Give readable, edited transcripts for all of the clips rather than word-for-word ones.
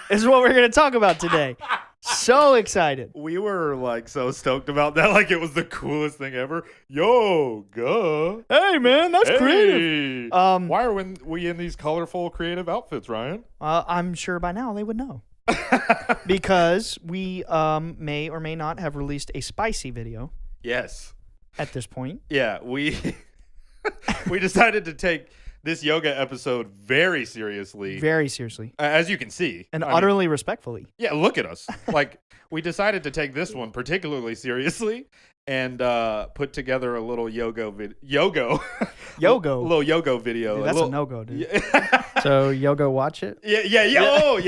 is what we're going to talk about today. So excited. We were like so stoked about that, like it was the coolest thing ever. Yoga. Hey, man, that's creative. Why are we in these colorful, creative outfits, Ryan? I'm sure by now they would know. Because we may or may not have released a spicy video. Yes. At this point. Yeah, we decided to take this yoga episode very seriously. Very seriously. As you can see. And utterly respectfully. Yeah, look at us. Like, we decided to take this one particularly seriously and put together a little little yoga video. Dude, that's a no-go, dude. So, yoga watch it? Yeah,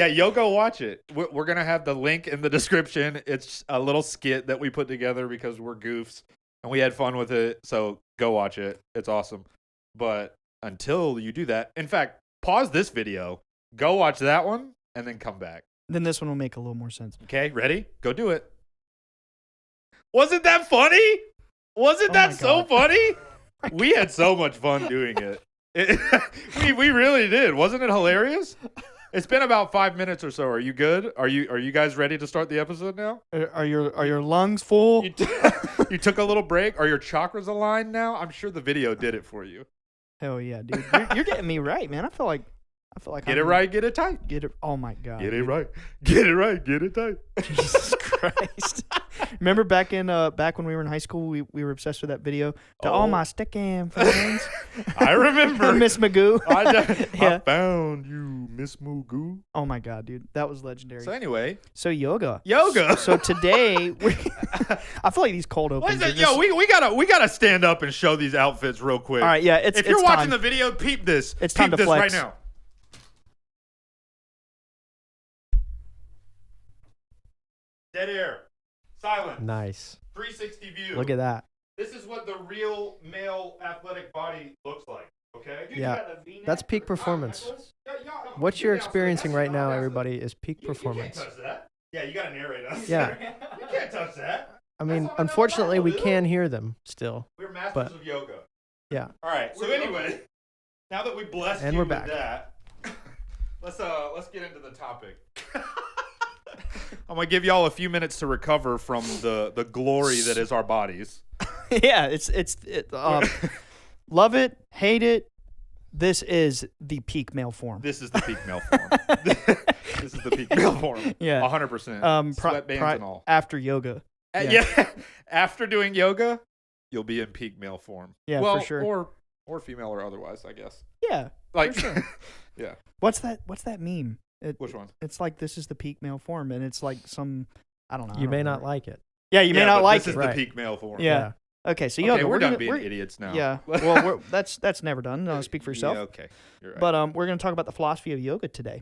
yoga watch it. We're going to have the link in the description. It's a little skit that we put together because we're goofs and we had fun with it. So, go watch it. It's awesome. But until you do that, in fact, pause this video, go watch that one, and then come back. Then this one will make a little more sense. Okay, ready? Go do it. Wasn't that funny? Wasn't that so funny? We had so much fun doing it. We really did. Wasn't it hilarious? It's been about 5 minutes or so. Are you good? Are you guys ready to start the episode now? Are your lungs full? You took a little break? Are your chakras aligned now? I'm sure the video did it for you. Hell yeah, dude. You're getting me right, man. I feel like get it right, get it tight. Get it. Oh my god. Get it right. Get it right, get it tight. Jesus Christ. Remember back when we were in high school, we were obsessed with that video. To all my sticking friends. I remember. Miss Magoo. I found you, Miss Magoo. Oh my god, dude. That was legendary. So anyway. So yoga. So today I feel like these cold opens. What is it? Yo, we gotta stand up and show these outfits real quick. All right, yeah. If you're watching the video, peep this. It's time to flex right now. Dead air. Silent. Nice. 360 view. Look at that. This is what the real male athletic body looks like. Okay? Dude, Yeah. That's peak performance. What you're experiencing right now, everybody, is peak performance. You can't touch that. Yeah, you gotta narrate us. Yeah. You can't touch that. I mean, unfortunately, we can hear them still. We're masters of yoga. Yeah. All right. So anyway, now that we blessed and you we're with back. that, let's get into the topic. I'm gonna give y'all a few minutes to recover from the glory that is our bodies. Yeah, it's love it, hate it. This is the peak male form. This is the peak male form. This is the peak male form. Yeah, 100%. Sweatbands and all. After yoga. Yeah. After doing yoga, you'll be in peak male form. Yeah, well, for sure. Or female or otherwise, I guess. Yeah, like, for sure. Yeah. What's that meme? Which one? It's like this is the peak male form, and it's like some I don't know. You may not like it. Yeah, you may not like it. This is the peak male form. Yeah. Okay, so yoga. We're done being idiots now. Yeah. Well, that's never done. No, speak for yourself. Yeah, okay. You're right. But we're going to talk about the philosophy of yoga today.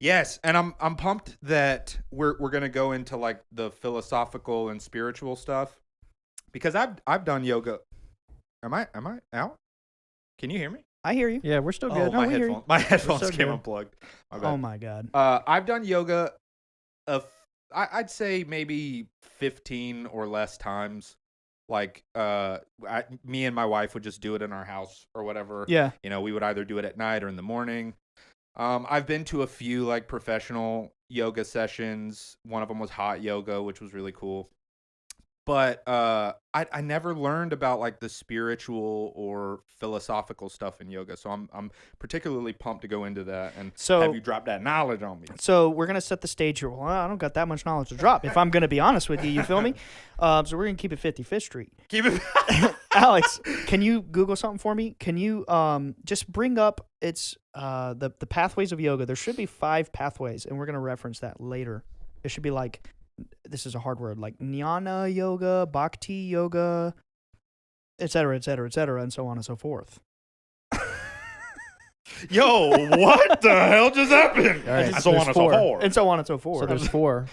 Yes, and I'm pumped that we're going to go into like the philosophical and spiritual stuff because I've done yoga. Am I out? Can you hear me? I hear you. Yeah, we're still good. Oh, my headphones so came good. unplugged. Oh my god. I've done yoga I'd say maybe 15 or less times. Like me and my wife would just do it in our house or whatever. Yeah. You know, we would either do it at night or in the morning. I've been to a few like professional yoga sessions. One of them was hot yoga, which was really cool. But I never learned about like the spiritual or philosophical stuff in yoga. So I'm particularly pumped to go into that and have you drop that knowledge on me. So we're gonna set the stage here. Well, I don't got that much knowledge to drop. If I'm gonna be honest with you, you feel me? So we're gonna keep it 55th Street. Keep it. Alex, can you Google something for me? Can you just bring up the pathways of yoga? There should be 5 pathways, and we're gonna reference that later. It should be like. This is a hard word, like jnana yoga, bhakti yoga, et cetera, et cetera, et cetera, and so on and so forth. Yo, what the hell just happened? All right, and so on and so forth. And so on and so forth. So there's 4.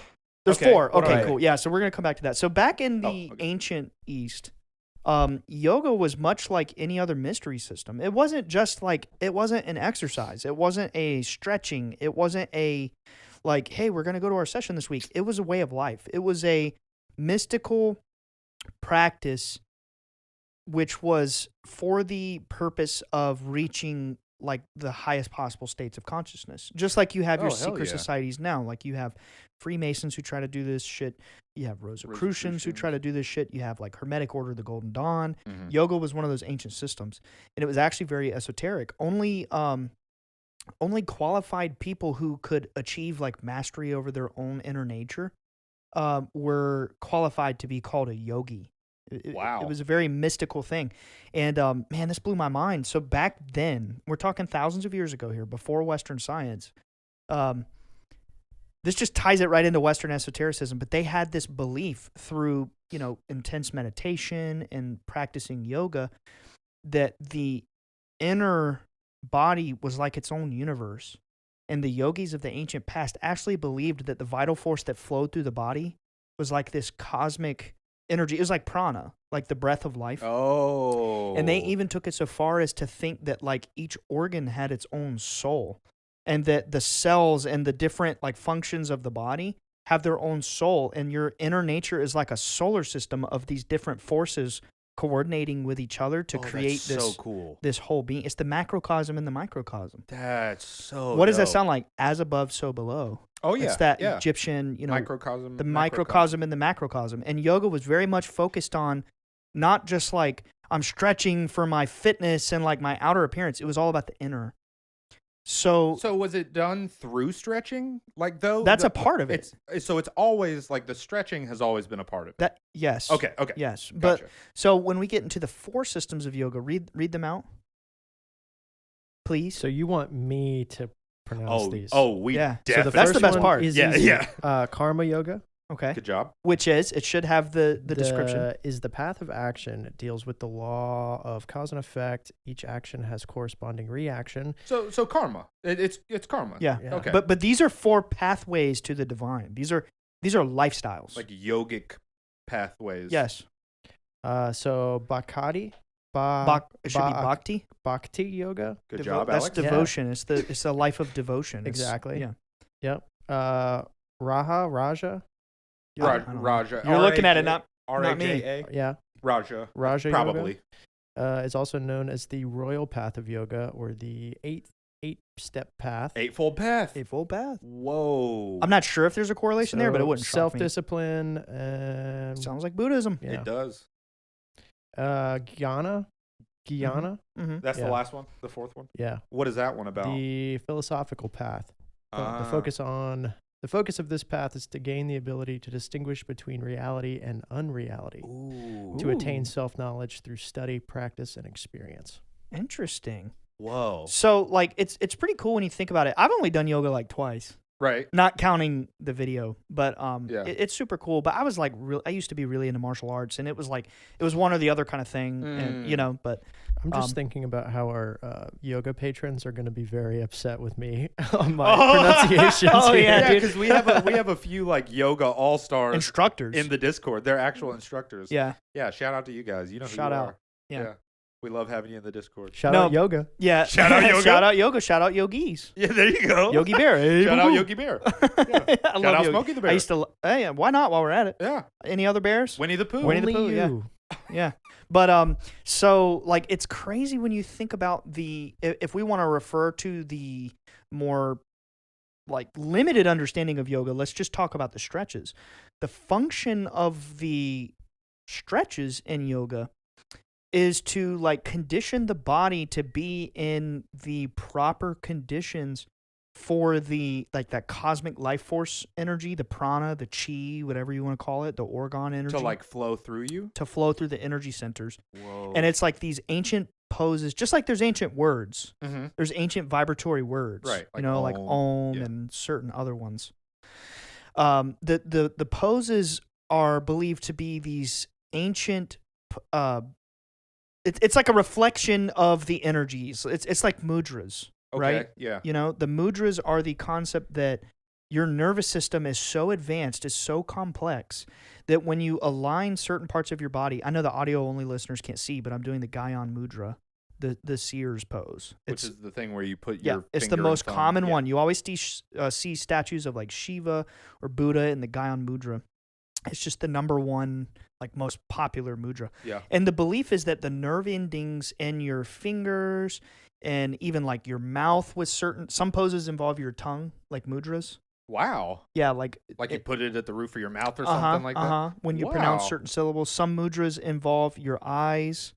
There's 4. Okay, right. cool. Yeah, so we're going to come back to that. So back in the ancient East, yoga was much like any other mystery system. It wasn't just like, it wasn't an exercise. It wasn't a stretching. It wasn't a... like, hey, we're going to go to our session this week. It was a way of life. It was a mystical practice which was for the purpose of reaching like the highest possible states of consciousness. Just like you have your Oh, hell secret yeah. societies now. Like you have Freemasons who try to do this shit. You have Rosicrucians who try to do this shit. You have like Hermetic Order, the Golden Dawn. Mhm. Yoga was one of those ancient systems, and it was actually very esoteric. Only qualified people who could achieve like mastery over their own inner nature were qualified to be called a yogi. Wow. It was a very mystical thing. And man, this blew my mind. So back then, we're talking thousands of years ago here, before Western science, this just ties it right into Western esotericism, but they had this belief through, intense meditation and practicing yoga that the inner body was like its own universe. And the yogis of the ancient past actually believed that the vital force that flowed through the body was like this cosmic energy. It was like prana, like the breath of life. Oh. And they even took it so far as to think that like each organ had its own soul, and that the cells and the different like functions of the body have their own soul, and your inner nature is like a solar system of these different forces coordinating with each other to create that's so cool. this whole being. It's the macrocosm and the microcosm. That's so What does that dope. sound like? As above, so below. Oh yeah. It's that yeah. Egyptian, microcosm. the microcosm and the macrocosm. And yoga was very much focused on not just like I'm stretching for my fitness and like my outer appearance. It was all about the inner. So was it done through stretching? Like though that's a part of it. It's always like the stretching has always been a part of it. That yes. Okay. Yes. Gotcha. But so when we get into the 4 systems of yoga, read them out. Please. So you want me to pronounce these? We Yeah. So definitely. that's the best one part. Is Yeah, easy. yeah. Karma yoga. Okay. Good job. Which it should have the description. Is the path of action. It deals with the law of cause and effect. Each action has corresponding reaction. So karma. It's karma. Yeah. Yeah. Okay. But these are 4 pathways to the divine. These are lifestyles. like yogic pathways. yes. So Bhakti. It should be bhakti. Bhakti yoga. Good job, That's Alex. devotion. It's the life of devotion. Exactly. Yeah. Yep. Raja. I don't know. Raja. You're looking at it, not me. R-A-J-A. Yeah. Raja. Raja Probably. yoga is also known as the royal path of yoga, or the eight-step path. Eightfold path. Eightfold path. Whoa. I'm not sure if there's a correlation there, but it wouldn't shock me. self-discipline and Sounds like Buddhism. yeah. It does. Jnana. Mm-hmm. That's Yeah. the last one. The 4th one. Yeah. What is that one about? The philosophical path. The Ah. focus of this path is to gain the ability to distinguish between reality and unreality, Ooh. to attain self-knowledge through study, practice, and experience. Interesting. Whoa. So like it's pretty cool when you think about it. I've only done yoga like twice, Right. not counting the video, but Yeah. it's super cool. But I was like I used to be really into martial arts, and it was one or the other kind of thing, and but I'm just thinking about how our yoga patrons are going to be very upset with me on my pronunciations. Oh, here. yeah, dude. because we have a few like yoga all stars instructors in the Discord. They're actual instructors. yeah. Yeah. Shout out to you guys. You know who Shout you out. are. Yeah. We love having you in the Discord. Shout No. out yoga. Yeah. Shout out yoga. Shout out yoga. Shout out yogis. Yeah. There you go. Yogi Bear. Hey, Shout out woo-woo. Yogi Bear. I Shout love out Yogi. Smokey the Bear. I used to. Hey, why not? While we're at it, Yeah. any other bears? Winnie the Pooh. Winnie the Only Pooh, yeah. you. Yeah. But so like it's crazy when you think about if we want to refer to the more like limited understanding of yoga, let's just talk about the stretches. The function of the stretches in yoga is to like condition the body to be in the proper conditions for the like that cosmic life force energy, the prana, the chi, whatever you want to call it, the orgone energy, To like flow through you. to flow through the energy centers. Whoa. And it's like these ancient poses, just like there's ancient words. Mm-hmm. There's ancient vibratory words, Right, like like Om. Om Yeah. and certain other ones. The poses are believed to be these ancient. It's like a reflection of the energies. It's like mudras, Okay. right? Yeah. The mudras are the concept that your nervous system is so advanced, is so complex, that when you align certain parts of your body, I know the audio-only listeners can't see, but I'm doing the Gyan mudra, the seer's pose. Which is the thing where you put Yeah, your it's the finger and most thumb. common Yeah. one. You always see statues of like Shiva or Buddha in the Gyan mudra. It's just the number one, like, most popular mudra. Yeah. And the belief is that the nerve endings in your fingers and even like your mouth with some poses involve your tongue, like mudras. Wow. Yeah, like you put it at the roof of your mouth or something like that? When you pronounce Wow. certain syllables. Some mudras involve your eyes,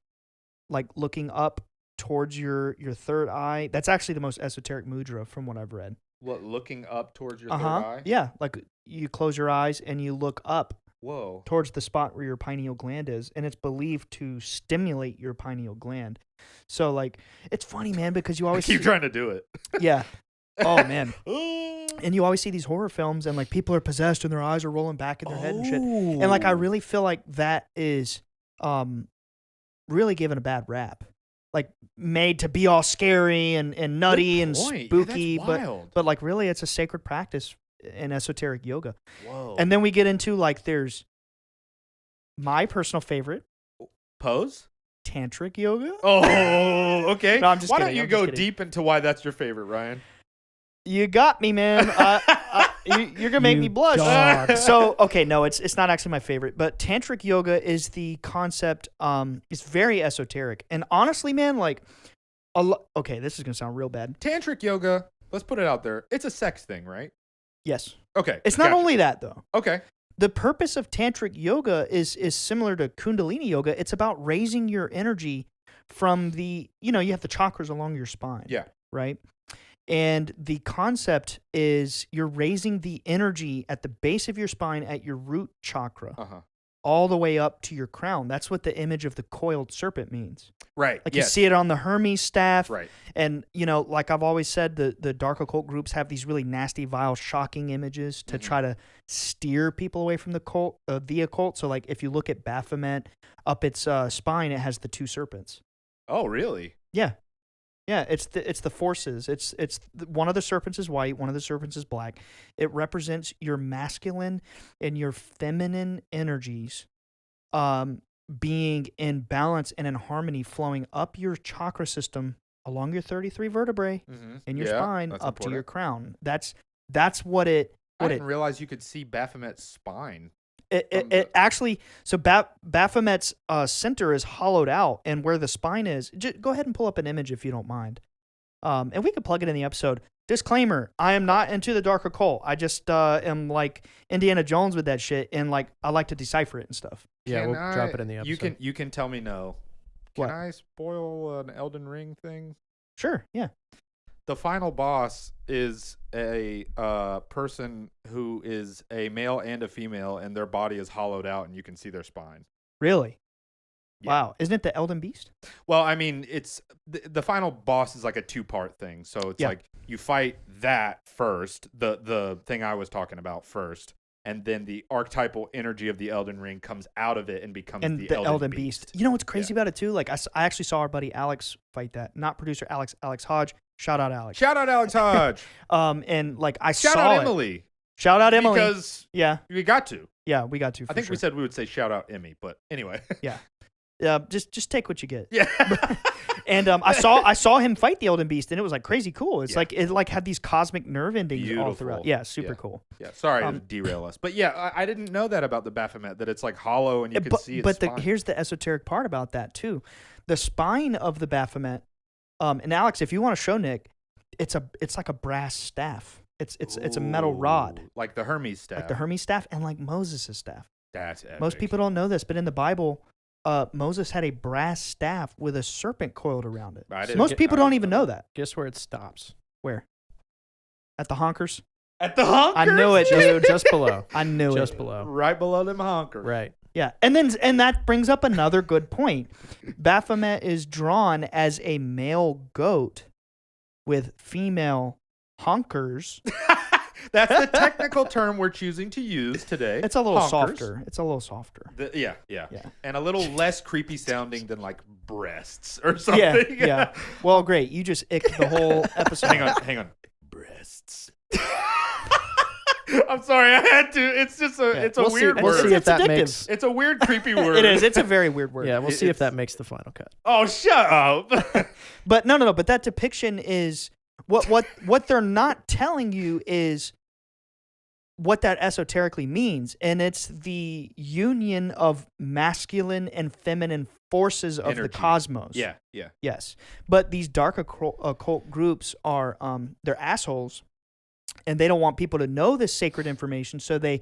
like looking up towards your third eye. That's actually the most esoteric mudra from what I've read. What, looking up towards your third eye? Yeah, like you close your eyes and you look up Whoa. towards the spot where your pineal gland is, and it's believed to stimulate your pineal gland. So, like, it's funny, man, because you I always keep trying to do it. Yeah. Oh, man. And you always see these horror films, and like people are possessed and their eyes are rolling back in their head and shit. And like I really feel like that is really given a bad rap. Like made to be all scary and nutty and spooky, but like really it's a sacred practice in esoteric yoga. Whoa. And then we get into like there's my personal favorite, Pose? Tantric yoga. Oh, okay. No, I'm just Why kidding. don't you I'm go just kidding. deep into why that's your favorite, Ryan? You got me, man. You're gonna make me blush. dog. So, okay, no, it's not actually my favorite, but tantric yoga is the concept. It's very esoteric, and honestly, man, like, okay, this is gonna sound real bad. Tantric yoga, let's put it out there. It's a sex thing, right? Yes, Okay. it's not gotcha. only that though. Okay. The purpose of tantric yoga is similar to Kundalini yoga. It's about raising your energy from the, you have the chakras along your spine. Yeah. Right. And the concept is you're raising the energy at the base of your spine at your root chakra Uh-huh. all the way up to your crown. That's what the image of the coiled serpent means. Right. Like yes. you see it on the Hermes staff. Right. And, like I've always said, the dark occult groups have these really nasty, vile, shocking images to try to steer people away from the occult. So like if you look at Baphomet, up its spine, it has the two serpents. Oh, really? Yeah. Yeah, it's the forces. One of the serpents is white, one of the serpents is black. It represents your masculine and your feminine energies being in balance and in harmony, flowing up your chakra system along your 33 vertebrae in your spine up to your crown. That's what it. I didn't realize you could see Baphomet's spine. It actually, so Baphomet's center is hollowed out, and where the spine is, go ahead and pull up an image if you don't mind. And we could plug it in the episode. Disclaimer, I am not into the dark occult. I just am like Indiana Jones with that shit, and like I like to decipher it and stuff. Yeah, Can we'll drop it in the episode. You can tell me no. Can What? I spoil an Elden Ring thing? Sure, yeah. The final boss is a person who is a male and a female, and their body is hollowed out, and you can see their spine. Really? Yeah. Wow. Isn't it the Elden Beast? Well, I mean, it's the final boss is like a 2-part thing. So it's like you fight that first, the thing I was talking about first, and then the archetypal energy of the Elden Ring comes out of it and becomes the Elden Beast. You know what's crazy about it too? Like I actually saw our buddy Alex fight that. Not producer Alex Hodge. Shout out Alex. Shout out Alex Hodge. And like I Shout saw out it. Emily. Shout out Emily. Because yeah, we got to. Yeah, we got to. I think we said we would say shout out Emmy, but anyway. Yeah. Just take what you get. Yeah. And I saw him fight the Elden Beast, and it was like crazy cool. It's like it like had these cosmic nerve endings all throughout. Beautiful. Yeah, super cool. Yeah, sorry to derail us, but yeah, I didn't know that about the Baphomet, that it's like hollow and you can see its But spine. here's the esoteric part about that too. The spine of the Baphomet, and Alex, if you want to show Nick, it's like a brass staff. It's a metal rod, like the Hermes staff. like the Hermes staff, and like Moses' staff. That's epic. Most people don't know this, but in the Bible, Moses had a brass staff with a serpent coiled around it. Most people don't even know that. Guess where it stops? Where? At the honkers? At the honkers. I knew it, dude. Just below. I knew it. Just below. Right below them honkers. Right. Yeah, and that brings up another good point. Baphomet is drawn as a male goat with female honkers. That's the technical term we're choosing to use today. It's a little Honkers. softer. It's a little softer. Yeah. Yeah. And a little less creepy sounding than like breasts or something. Yeah. Well, great. You just icked the whole episode. Hang on. Breasts. I'm sorry, I had to. It's just it's a weird We'll word. see if It's that addictive. makes. It's a weird, creepy word. It is. It's a very weird word. Yeah, we'll see if It's- that makes the final cut. Oh, shut up. But no. But that depiction is what they're not telling you is what that esoterically means, and it's the union of masculine and feminine forces of the Energy. cosmos. Yeah. Yes, but these dark occult groups are they're assholes, and they don't want people to know this sacred information, so they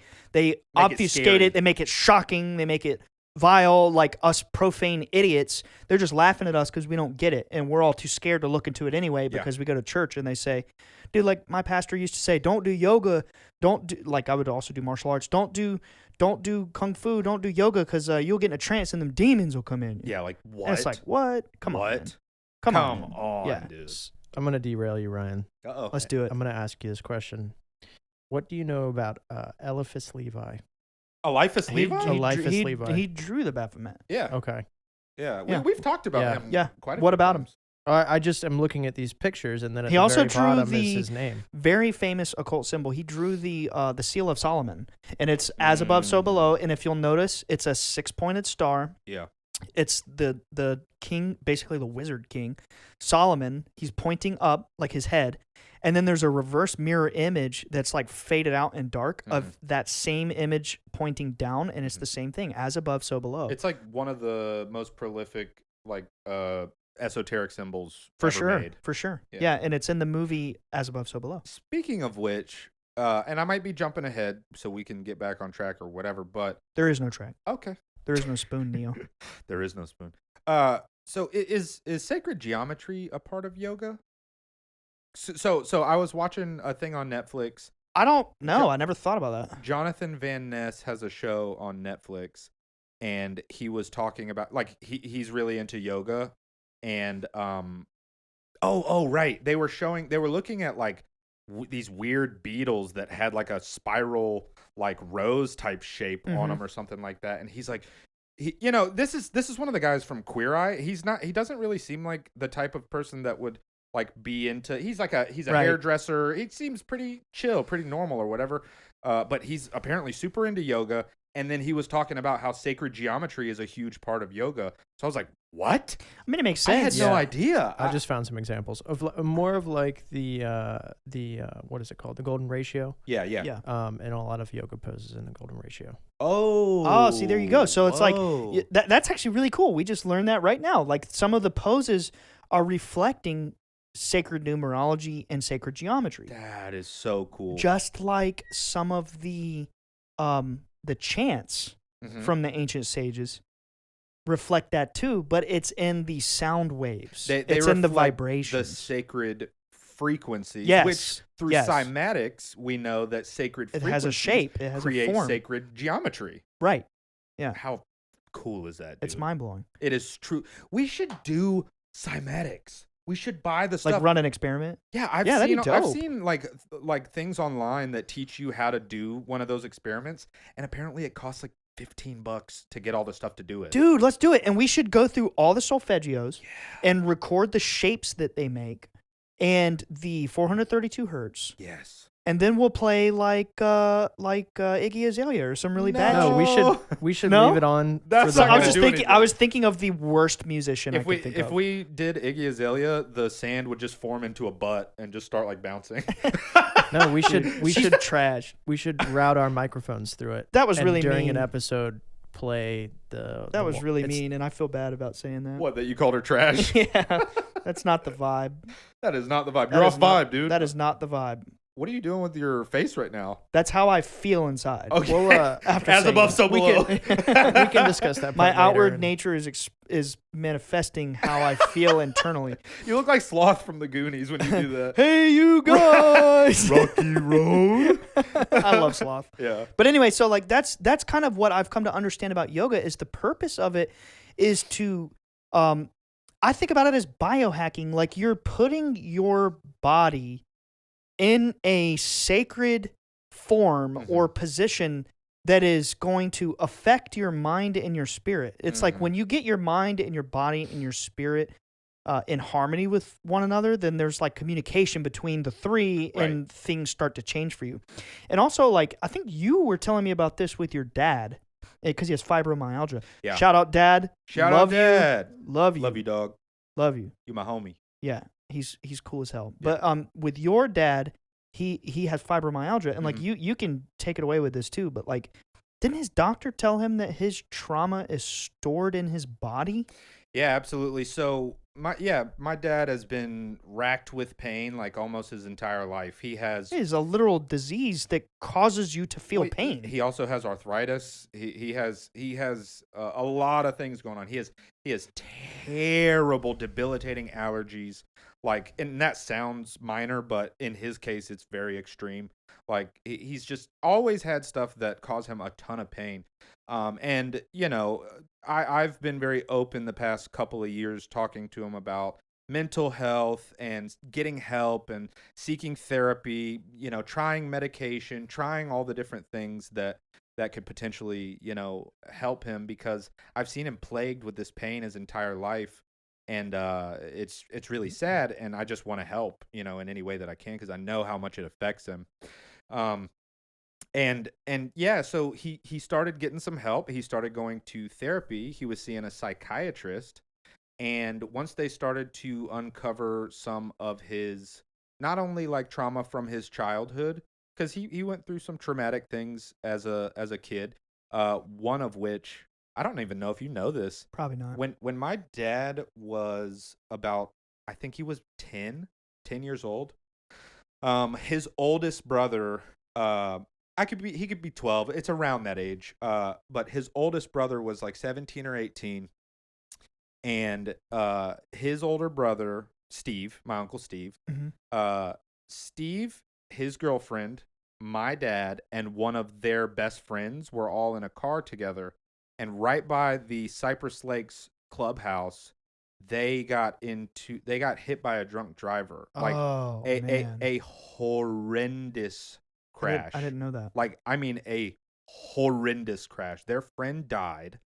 obfuscate scary. it. They make it shocking. They make it vile, like us profane idiots. They're just laughing at us because we don't get it, and we're all too scared to look into it anyway because we go to church and they say, dude, like my pastor used to say, don't do yoga, don't do, like I would also do martial arts, don't do kung fu, don't do yoga because you'll get in a trance and them demons will come in. Yeah, like what? And it's like, what? Come on, man. Come on, on, dude. I'm going to derail you, Ryan. Uh-oh. Let's do it. I'm going to ask you this question. What do you know about Eliphas Levi? Eliphas Levi? Eliphas Levi. He drew the Baphomet. Yeah. Okay. Yeah. Yeah. We've talked about Yeah. him. Yeah. Quite a What few about him? times. I just am looking at these pictures, and then at He the also very drew bottom the- is his name. Very famous occult symbol. He drew the Seal of Solomon, and it's as above, so below. And if you'll notice, it's a 6-pointed star. Yeah. It's the king, basically the wizard king, Solomon. He's pointing up, like his head, and then there's a reverse mirror image that's like faded out and dark of that same image pointing down, and it's the same thing, as above, so below. It's like one of the most prolific, like, esoteric symbols for ever sure, made. for sure. Yeah. Yeah, and it's in the movie As Above, So Below. Speaking of which, and I might be jumping ahead so we can get back on track or whatever, but There is no track. okay. There is no spoon, Neo. There is no spoon. So is sacred geometry a part of yoga? So I was watching a thing on Netflix. I don't know. I never thought about that. Jonathan Van Ness has a show on Netflix, and he was talking about, like, he's really into yoga, and right, they were looking at like these weird beetles that had like a spiral, like rose type shape on them or something like that, and he's like, this is one of the guys from Queer Eye. He doesn't really seem like the type of person that would like be into, he's a Right. hairdresser. He seems pretty chill, pretty normal or whatever. But he's apparently super into yoga. And then he was talking about how sacred geometry is a huge part of yoga. So I was like, what? I mean, it makes I sense. had no idea. I just found some examples of more of like the what is it called? The golden ratio. Yeah. Yeah. And a lot of yoga poses in the golden ratio. Oh, see, there you go. So it's like, whoa. that's actually really cool. We just learned that right now. Like some of the poses are reflecting sacred numerology and sacred geometry. That is so cool. Just like some of the chants from the ancient sages reflect that too, but it's in the sound waves. It's in the reflect vibrations. the sacred frequencies. Yes. Which through Yes. cymatics we know that sacred It frequencies has a shape. It has create a form. sacred geometry. Right. How cool is that, dude? It's mind blowing. It is true. We should do cymatics. We should buy the stuff. Like run an experiment. Yeah, I've that'd be I've dope. seen like things online that teach you how to do one of those experiments, and apparently it costs like $15 to get all the stuff to do it. Dude, let's do it. And we should go through all the solfeggios and record the shapes that they make and the 432 hertz. Yes. And then we'll play like Iggy Azalea or some really bad No, shit. we should No? leave it on. That's for the not I gonna was just do thinking. anything. I was thinking of the worst musician I If could think if of. we did Iggy Azalea, the sand would just form into a butt and just start like bouncing. No, we should She's trash. we should route our microphones through it. That was and really during mean. an episode. Play the. That was really it's- mean, and I feel bad about saying that. What, that you called her trash? Yeah, that's not the vibe. That is not the vibe. That You're is off not- vibe, dude. That is not the vibe. What are you doing with your face right now? That's how I feel inside. Okay. Well, after As saying above, that. so below. we can discuss that. My part later outward and- nature is manifesting how I feel internally. You look like Sloth from the Goonies when you do that. Hey, you guys! Rocky Road. I love sloth. Yeah. But anyway, so like that's kind of what I've come to understand about yoga is the purpose of it is to I think about it as biohacking. Like you're putting your body in a sacred form or position that is going to affect your mind and your spirit. It's like when you get your mind and your body and your spirit in harmony with one another, then there's like communication between the three and things start to change for you. And also, like, I think you were telling me about this with your dad because he has fibromyalgia. Yeah. Shout out, Dad. Shout Love out, Dad. you. Love you. Love you, dog. Love you. You my homie. Yeah. He's cool as hell. But with your dad, he has fibromyalgia, and like you can take it away with this too, but like, didn't his doctor tell him that his trauma is stored in his body? Yeah, absolutely. So my dad has been racked with pain like almost his entire life. He has It is a literal disease that causes you to feel well, pain. He also has arthritis. He has a lot of things going on. He has terrible, debilitating allergies. Like, and that sounds minor, but in his case, it's very extreme. Like, he's just always had stuff that cause him a ton of pain. And you know, I've been very open the past couple of years talking to him about mental health and getting help and seeking therapy, you know, trying medication, trying all the different things that could potentially, you know, help him, because I've seen him plagued with this pain his entire life. And it's really sad, and I just want to help, you know, in any way that I can, because I know how much it affects him. And yeah, so he started getting some help. He started going to therapy. He was seeing a psychiatrist. And once they started to uncover some of his, not only like trauma from his childhood, because he went through some traumatic things as a kid, one of which, I don't even know if you know this. Probably not. When my dad was about, I think he was 10 years old, his oldest brother, he could be 12. It's around that age. But his oldest brother was like 17 or 18. And his older brother, Steve, my uncle Steve, Steve, his girlfriend, my dad, and one of their best friends were all in a car together. And right by the Cypress Lakes clubhouse, they got hit by a drunk driver. Like a horrendous crash. I didn't know that. Like, I mean, a horrendous crash. Their friend died.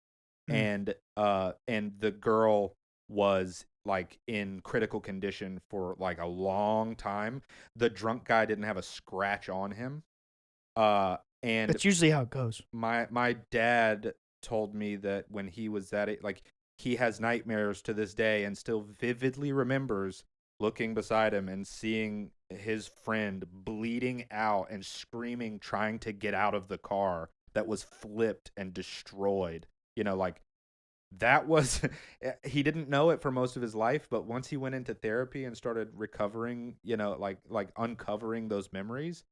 And the girl was like in critical condition for like a long time. The drunk guy didn't have a scratch on him. And that's usually how it goes. My dad told me that when he was at it, like, he has nightmares to this day and still vividly remembers looking beside him and seeing his friend bleeding out and screaming, trying to get out of the car that was flipped and destroyed. You know, like, that was, he didn't know it for most of his life, but once he went into therapy and started recovering, you know, like uncovering those memories,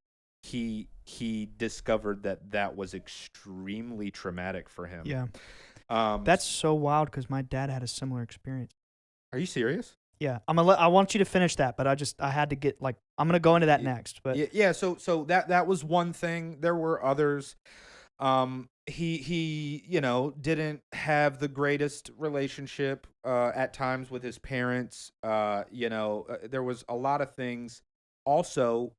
he discovered that was extremely traumatic for him. Yeah. That's so wild, because my dad had a similar experience. Are you serious? Yeah. I want you to finish that, but I had to get, like, I'm going to go into that next. But yeah, so that was one thing. There were others. He you know, didn't have the greatest relationship at times with his parents. You know, there was a lot of things. Also,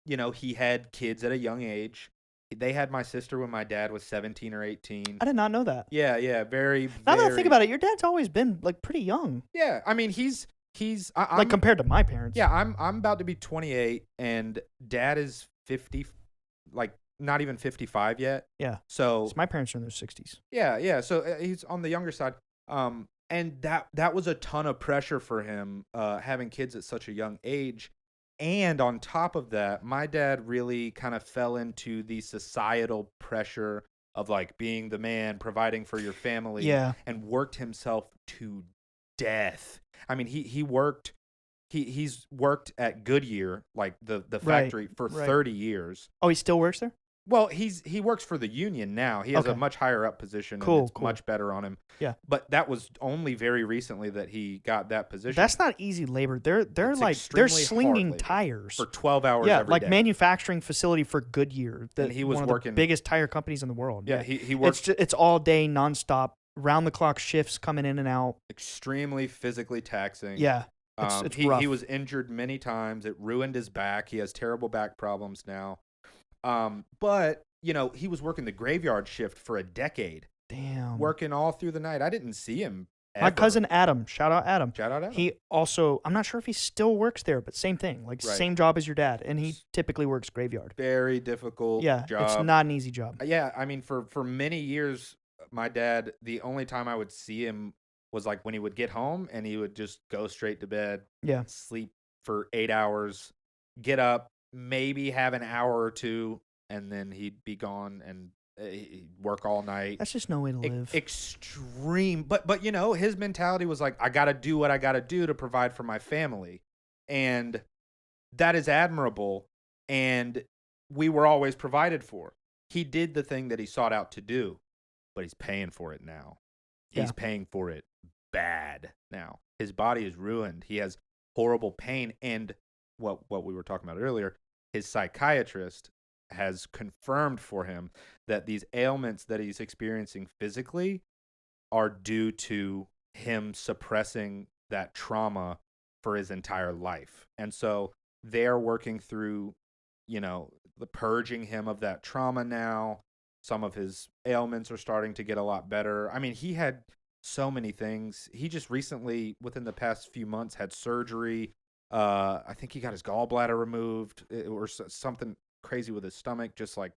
you know, he had kids at a young age. They had my sister when my dad was 17 or 18. I did not know that. Yeah, very. Now that I think about it, your dad's always been like pretty young. Yeah, I mean, he's like compared to my parents. Yeah, I'm about to be 28, and dad is 50, like not even 55 yet. Yeah. So my parents are in their 60s. Yeah. So he's on the younger side. And that was a ton of pressure for him, having kids at such a young age. And on top of that, my dad really kind of fell into the societal pressure of like being the man, providing for your family, yeah, and worked himself to death. I mean, he's worked at Goodyear, like the factory, for 30 years. Oh, he still works there? Well, he works for the union now. He has a much higher up position. Cool, and it's much better on him. Yeah. But that was only very recently that he got that position. That's not easy labor. They're like they're slinging tires for 12 hours every day. Like manufacturing facility for Goodyear. And he was one working of the biggest tire companies in the world. Yeah, he worked. It's all day, nonstop, round the clock shifts coming in and out. Extremely physically taxing. Yeah. It's rough. He was injured many times. It ruined his back. He has terrible back problems now. But you know, he was working the graveyard shift for a decade. Damn. Working all through the night. I didn't see him ever. My cousin Adam, shout out Adam. He also, I'm not sure if he still works there, but same thing. Like same job as your dad, and he typically works graveyard. Very difficult job. It's not an easy job. Yeah, I mean, for many years, my dad, the only time I would see him was like when he would get home and he would just go straight to bed. Yeah. Sleep for 8 hours, get up, maybe have an hour or two, and then he'd be gone and he'd work all night. That's just no way to live. Extreme, but you know, his mentality was like, I got to do what I got to do to provide for my family, and that is admirable. And we were always provided for. He did the thing that he sought out to do, but he's paying for it now. Yeah. He's paying for it bad now. His body is ruined. He has horrible pain, and what we were talking about earlier, his psychiatrist has confirmed for him that these ailments that he's experiencing physically are due to him suppressing that trauma for his entire life. And so they're working through, you know, the purging him of that trauma now. Some of his ailments are starting to get a lot better. I mean, he had so many things. He just recently, within the past few months, had surgery. I think he got his gallbladder removed or something crazy with his stomach. Just like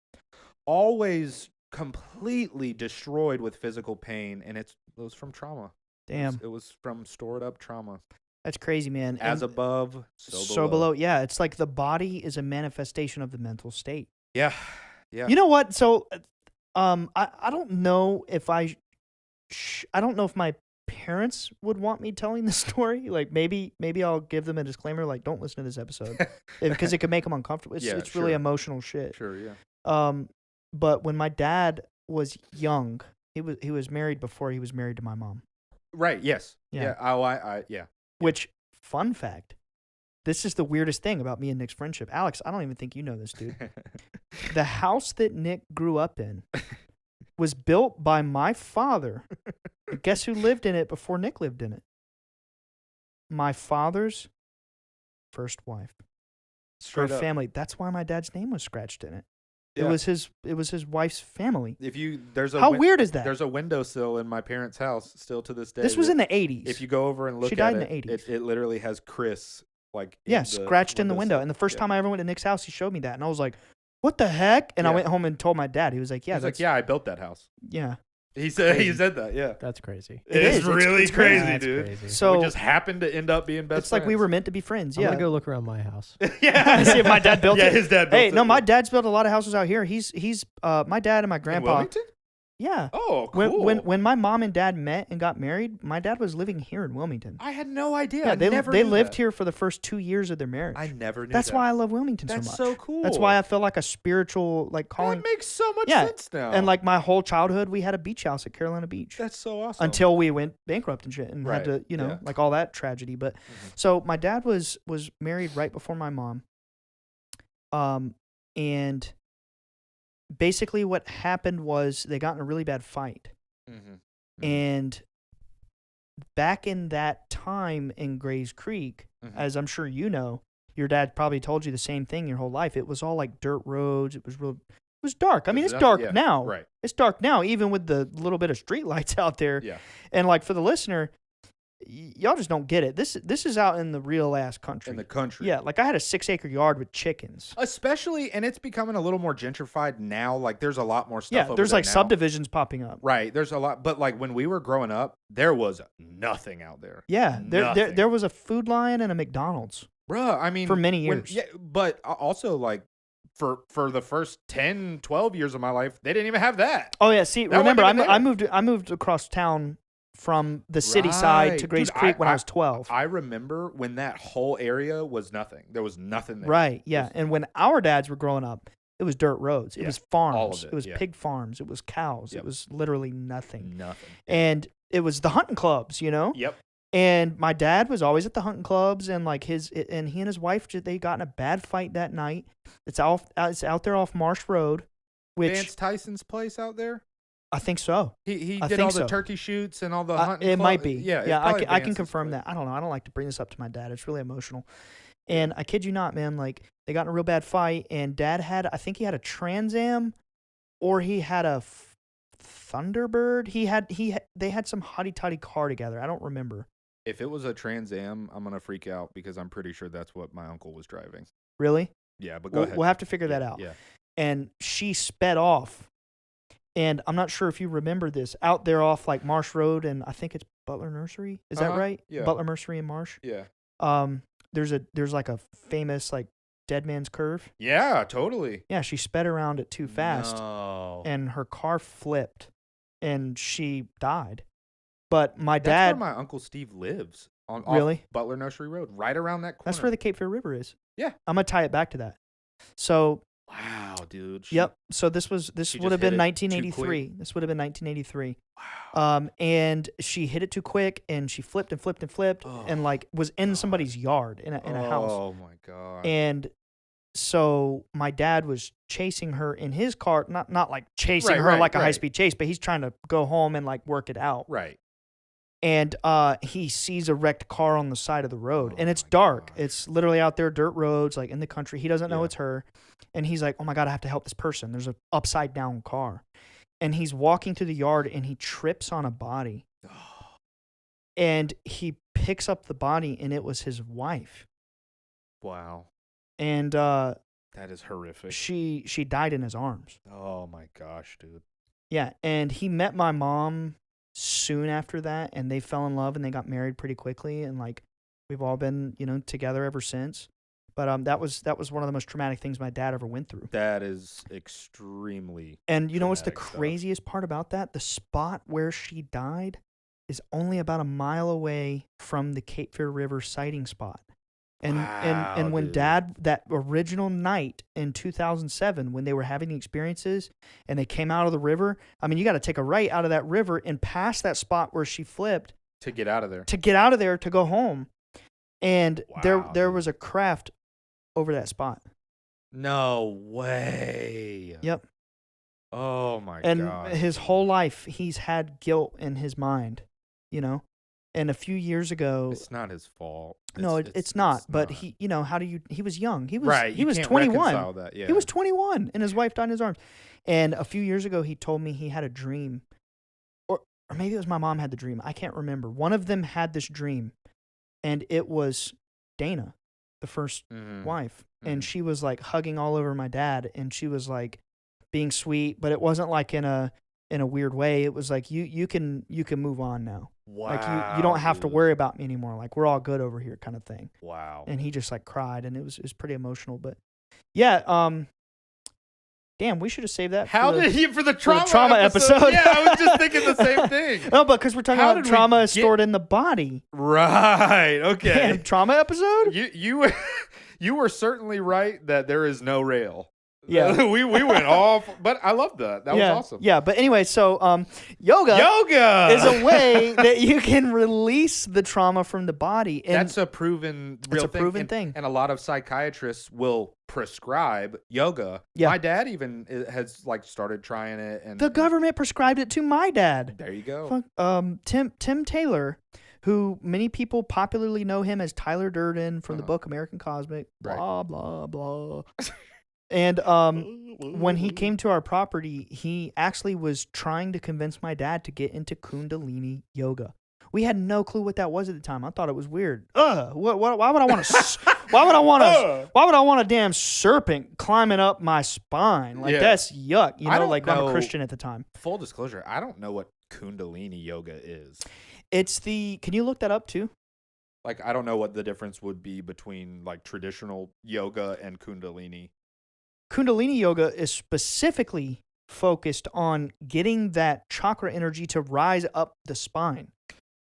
always completely destroyed with physical pain. And it was from trauma. Damn. It was from stored up trauma. That's crazy, man. As And above, so so below. Yeah, it's like the body is a manifestation of the mental state. Yeah. Yeah. You know what? So, I don't know if I don't know if my parents would want me telling this story. Like maybe I'll give them a disclaimer, like don't listen to this episode because it could make them uncomfortable. It's really emotional shit. Sure. Yeah. But when my dad was young, he was married before he was married to my mom. Right. Yes. Yeah. Yeah. Oh, yeah. Which, fun fact, this is the weirdest thing about me and Nick's friendship. Alex, I don't even think you know this, dude. The house that Nick grew up in was built by my father. And guess who lived in it before Nick lived in it? My father's first wife. Straight Her up. family. That's why my dad's name was scratched in it. Yeah. It was his wife's family. How weird is that? There's a windowsill in my parents' house still to this day. This was in the 80s. If you go over and look She at died it, in the 80s. it literally has Chris like scratched in the window. And the first time I ever went to Nick's house, he showed me that, and I was like, "What the heck?" And I went home and told my dad. He was like, "Yeah, yeah, I built that house." Yeah. He said that. Yeah, That's crazy. it's really it's crazy, That's dude. crazy. So we just happened to end up being best it's like we friends. were meant to be friends. I'm Yeah. gonna go look around my house. Yeah, See if my dad built it. his dad built Hey, it. no, my dad's built a lot of houses out here. He's my dad and my In grandpa. Wilmington? Yeah. Oh, cool. When my mom and dad met and got married, my dad was living here in Wilmington. I had no idea. Yeah, I never they knew lived that. here for the first 2 years of their marriage. I never knew That's that. why I love Wilmington That's so much. so cool. That's why I feel like a spiritual like calling. That makes so much Yeah, sense now. And like my whole childhood, we had a beach house at Carolina Beach. that's so awesome. Until we went bankrupt and shit and had Right, to, you know, yeah. like all that tragedy. But so my dad was married right before my mom. And basically what happened was they got in a really bad fight. And back in that time in Grays Creek, as I'm sure you know, your dad probably told you the same thing your whole life. It was all like dirt roads. It was dark. I mean, it's dark now. Right. It's dark now, even with the little bit of street lights out there. Yeah. And like for the listener, y'all just don't get it. This is out in the real ass country. In the country. Yeah, like I had a 6-acre yard with chickens. Especially, and it's becoming a little more gentrified now. Like there's a lot more stuff. Yeah, over there's there like now. subdivisions popping up. Right. There's a lot, but like when we were growing up, there was nothing out there. Yeah, Nothing. there was a Food Lion and a McDonald's. Bruh, I mean, For many years. Yeah, but also like for the first 10, 12 years of my life, they didn't even have that. Oh yeah, see, That remember wasn't even I moved across town from the city side Right. to Grays Dude, Creek when I was 12. I remember when that whole area was nothing. There was nothing there. Right, yeah. And when our dads were growing up, it was dirt roads. It Yeah, was farms. all of it, It was yeah. pig farms. It was cows. Yep. It was literally nothing. Nothing. And it was the hunting clubs, you know? Yep. And my dad was always at the hunting clubs, and like he and his wife, they got in a bad fight that night. It's out there off Marsh Road, which Vance Tyson's place out there. I think so. He I did think all the so. turkey shoots and all the hunting. It might be. Yeah. it's yeah. probably I can Vance's confirm place. that. I don't know. I don't like to bring this up to my dad. It's really emotional. And I kid you not, man. Like they got in a real bad fight, and Dad I think he had a Trans Am, or he had a Thunderbird. They had some hotty toddy car together. I don't remember. If it was a Trans Am, I'm gonna freak out because I'm pretty sure that's what my uncle was driving. Really? Yeah, but go We'll ahead. have to figure that out. Yeah. And she sped off. And I'm not sure if you remember this, out there off like Marsh Road, and I think it's Butler Nursery. Is that right? Yeah. Butler Nursery in Marsh. Yeah. There's like a famous like Dead Man's Curve. Yeah, totally. Yeah, she sped around it too fast, No. and her car flipped, and she died. But my That's dad, where my Uncle Steve lives. Off Really? Butler Nursery Road, right around that corner. that's where the Cape Fear River is. Yeah. I'm gonna tie it back to that. So, Wow, dude. yep. So this she would just have hit been it 1983. This would have been 1983. Wow. And she hit it too quick, and she flipped and flipped and flipped, Oh, and like was in God. somebody's yard in a house. Oh my God. And so my dad was chasing her in his car, not like chasing Right, her right, like a right. high-speed chase, but he's trying to go home and like work it out. Right. And he sees a wrecked car on the side of the road, Oh and it's my dark. gosh. It's literally out there, dirt roads, like in the country. He doesn't know Yeah. it's her. And he's like, oh my God, I have to help this person. There's an upside down car. And he's walking through the yard, and he trips on a body. And he picks up the body, and it was his wife. Wow. And That is horrific. she died in his arms. Oh my gosh, dude. Yeah, and he met my mom soon after that, and they fell in love, and they got married pretty quickly, and like we've all been, together ever since. But that was one of the most traumatic things my dad ever went through. That is extremely. And you know what's the traumatic stuff. craziest part about that? The spot where she died is only about a mile away from the Cape Fear River sighting spot. And Wow, when dude. Dad, that original night in 2007, when they were having the experiences and they came out of the river, I mean, you got to take a right out of that river and past that spot where she flipped To get out of there. to get out of there to go home. And Wow, there dude. was a craft over that spot. No way. Yep. Oh my And god. his whole life, he's had guilt in his mind, And a few years ago, It's not his fault. no, it's not. But he, he was young. He was right. he you was can't 21. reconcile that. Yeah. He was 21, and his wife died in his arms. And a few years ago, he told me he had a dream, or maybe it was my mom had the dream. I can't remember. One of them had this dream, and it was Dana, the first Mhm. wife, and Mhm. she was like hugging all over my dad, and she was like being sweet, but it wasn't like in a weird way. It was like you can move on now. Wow. Like you don't have to dude. worry about me anymore. Like we're all good over here, kind of thing. Wow. And he just like cried, and it was pretty emotional. But yeah, damn, we should have saved that. How for the, did he for the for the trauma, episode? Yeah, I was just thinking the same thing. No, but because we're talking How about did we trauma is get- stored in the body. Right. Okay. Damn, trauma episode. You you were certainly right that there is no rail. Yeah. we went off, but I love that. That yeah, was awesome. Yeah, but anyway, so yoga is a way that you can release the trauma from the body. And That's a proven real a proven and, thing. And a lot of psychiatrists will prescribe yoga. Yeah. My dad even has like started trying it, and the government prescribed it to my dad. There you go. Fuck, Tim Taylor, who many people popularly know him as Tyler Durden from the book American Cosmic, Right. blah, blah, blah. And when he came to our property, he actually was trying to convince my dad to get into Kundalini yoga. We had no clue what that was at the time. I thought it was weird. Why would I want to? Why would I want a damn serpent climbing up my spine? Like Yeah. that's yuck. I don't I'm know. a Christian at the time. Full disclosure, I don't know what Kundalini yoga is. It's can you look that up too? Like, I don't know what the difference would be between like traditional yoga and Kundalini. Kundalini yoga is specifically focused on getting that chakra energy to rise up the spine.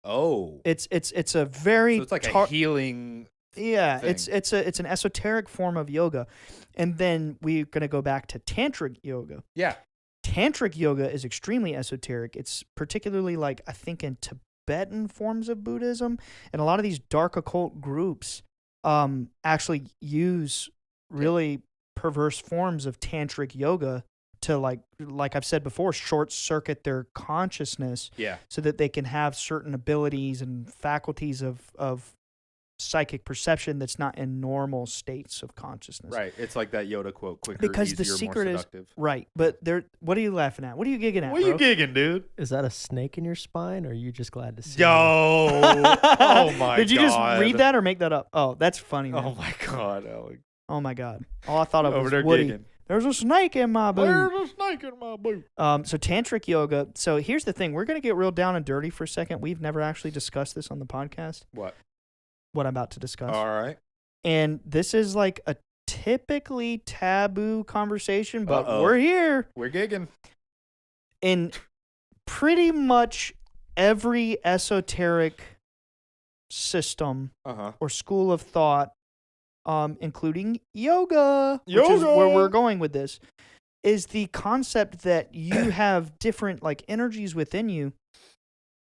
Oh, It's a very so it's like a healing. yeah, thing. it's an esoteric form of yoga. And then we're going to go back to tantric yoga. Yeah. Tantric yoga is extremely esoteric. It's particularly like I think in Tibetan forms of Buddhism, and a lot of these dark occult groups actually use really perverse forms of tantric yoga to like I've said before, short circuit their consciousness Yeah. so that they can have certain abilities and faculties of psychic perception that's not in normal states of consciousness. Right. It's like that Yoda quote: quicker, Because the easier, secret more is seductive. right. But what are you laughing at? What are you gigging at? What are you bro? gigging, dude? Is that a snake in your spine, or are you just glad to see? Yo. Oh my god. Did you just read that or make that up? Oh, that's funny, man. Oh my god, Alec. Oh my god. All I thought of Over was there Woody. gigging. There's a snake in my boot. There's a snake in my boot. So tantric yoga. So here's the thing. We're going to get real down and dirty for a second. We've never actually discussed this on the podcast. What? What I'm about to discuss. All right. And this is like a typically taboo conversation, but Uh-oh. we're here. We're gigging. In pretty much every esoteric system Uh-huh. or school of thought, including yoga, which is where we're going with this, is the concept that you have different like energies within you.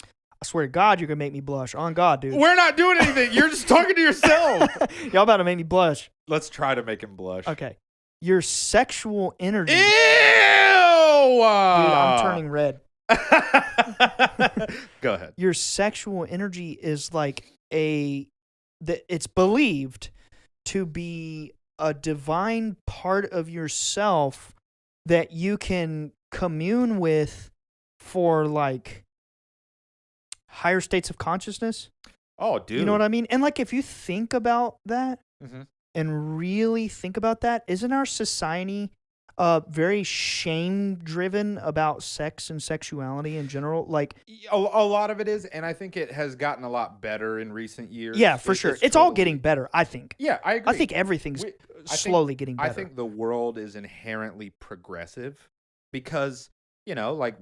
I swear to God, you're gonna make me blush. On God, dude. We're not doing anything. You're just talking to yourself. Y'all about to make me blush. Let's try to make him blush. Okay. Your sexual energy. Ew! Dude, I'm turning red. Go ahead. Your sexual energy is like it's believed to be a divine part of yourself that you can commune with for like higher states of consciousness. Oh, dude. You know what I mean? And like if you think about that and really think about that, isn't our society very shame driven about sex and sexuality in general? Like A lot of it is, and I think it has gotten a lot better in recent years. yeah, for sure. It's all getting better, I think. Yeah, I agree. I think everything's I slowly getting better. I think the world is inherently progressive because, you know, like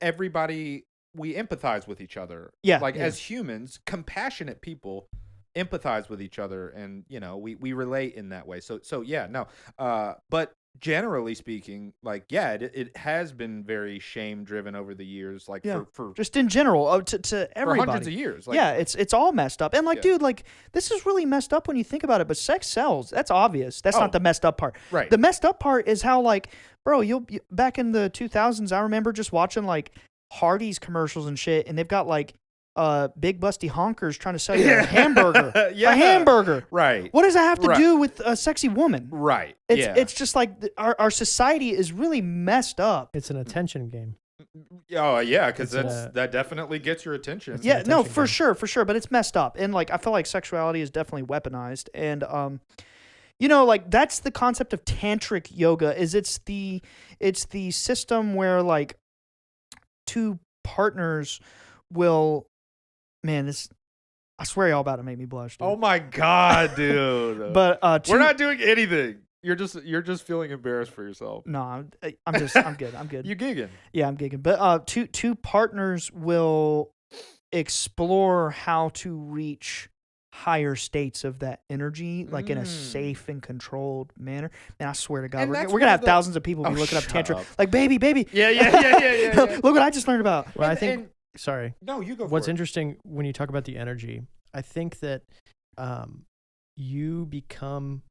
everybody, we empathize with each other. Yeah. Like as humans, compassionate people empathize with each other, and, you know, we relate in that way. So yeah, no. But generally speaking, like, yeah, it has been very shame driven over the years, like for just in general, to everybody. for hundreds of years. Like, yeah, it's all messed up. And like, Yeah. dude, like this is really messed up when you think about it, but sex sells. That's obvious. That's Oh. not the messed up part. Right. The messed up part is how like, bro, back in the 2000s, I remember just watching like Hardee's commercials and shit, and they've got like big busty honkers trying to sell you a hamburger. Yeah. A hamburger. Right. What does that have to Right. do with a sexy woman? Right. It's just like our society is really messed up. It's an attention game. Oh yeah, because It's that definitely gets your attention. It's Yeah, an no, attention for game. sure, but it's messed up. And like I feel like sexuality is definitely weaponized. And you know, like that's the concept of tantric yoga is it's the system where like two partners will I swear y'all about to make me blush, dude. Oh my god, dude! But we're not doing anything. You're just feeling embarrassed for yourself. No, I'm good. I'm good. You gigging? Yeah, I'm gigging. But two partners will explore how to reach higher states of that energy, like in a safe and controlled manner. Man, I swear to God, And we're that's gonna one have of the- thousands of people be looking up shut tantra, up. like baby. Yeah. Look what I just learned about. Well, I And- think. and- Sorry. no, you go. What's for it. interesting when you talk about the energy, I think that you become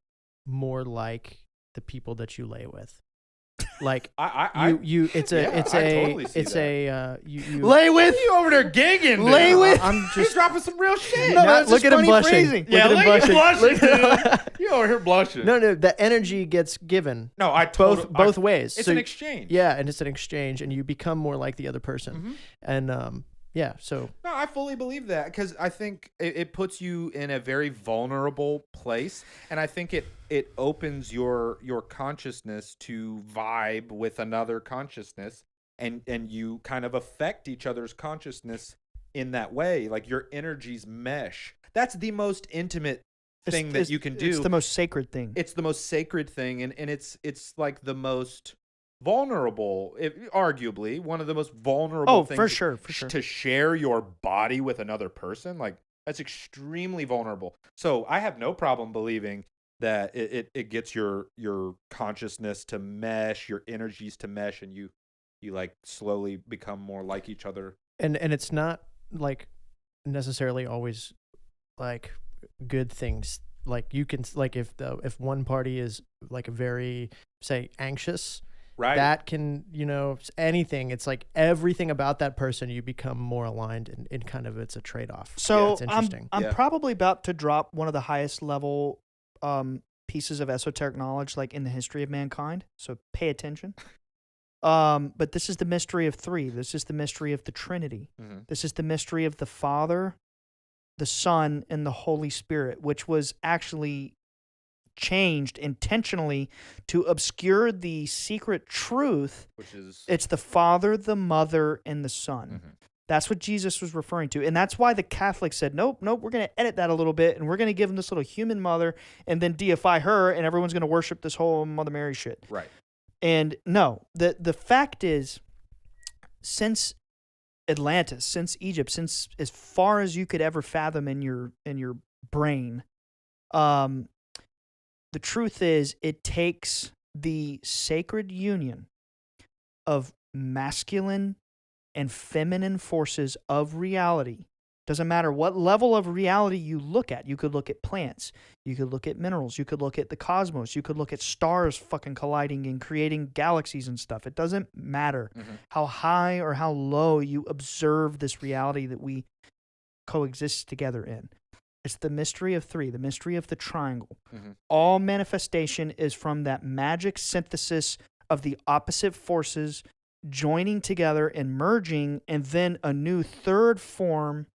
more like the people that you lay with. Like you it's I totally see you Lay with you over there gigging? Dude. Lay with- I'm He's just dropping some real shit. No, not- that's look just at him funny blushing. phrasing. Yeah, Look at him blushing. Look at him. You over here blushing? No, the energy gets given No, I both ways. It's So an exchange. yeah, and it's an exchange, and you become more like the other person. Mhm. And yeah, so No, I fully believe that because I think it puts you in a very vulnerable place, and I think it opens your consciousness to vibe with another consciousness, and you kind of affect each other's consciousness in that way. Like your energies mesh. That's the most intimate thing that you can do. It's the most sacred thing. It's the most sacred thing, and it's like the most vulnerable, arguably one of the most vulnerable things for sure. to share your body with another person. Like that's extremely vulnerable. So I have no problem believing that it gets your consciousness to mesh, your energies to mesh, and you like slowly become more like each other. and it's not like necessarily always like good things. Like you can like if one party is like very say anxious, Right. that can, anything. It's like everything about that person, you become more aligned in kind of, it's a trade-off. So it's interesting. I'm Yeah. probably about to drop one of the highest level pieces of esoteric knowledge like in the history of mankind. So pay attention. But this is the mystery of three. This is the mystery of the Trinity. Mhm. This is the mystery of the Father, the Son, and the Holy Spirit, which was actually changed intentionally to obscure the secret truth. Which is It's the Father, the Mother, and the Son. Mhm. That's what Jesus was referring to. And that's why the Catholics said, nope, we're going to edit that a little bit, and we're going to give him this little human mother and then deify her, and everyone's going to worship this whole Mother Mary shit. Right. And no, the fact is, since Atlantis, since Egypt, since as far as you could ever fathom in your brain, the truth is it takes the sacred union of masculine and feminine forces of reality. Doesn't matter what level of reality you look at. You could look at plants. You could look at minerals. You could look at the cosmos. You could look at stars fucking colliding and creating galaxies and stuff. It doesn't matter how high or how low you observe this reality that we coexist together in. It's the mystery of three, the mystery of the triangle. All manifestation is from that magic synthesis of the opposite forces joining together and merging, and then a new third form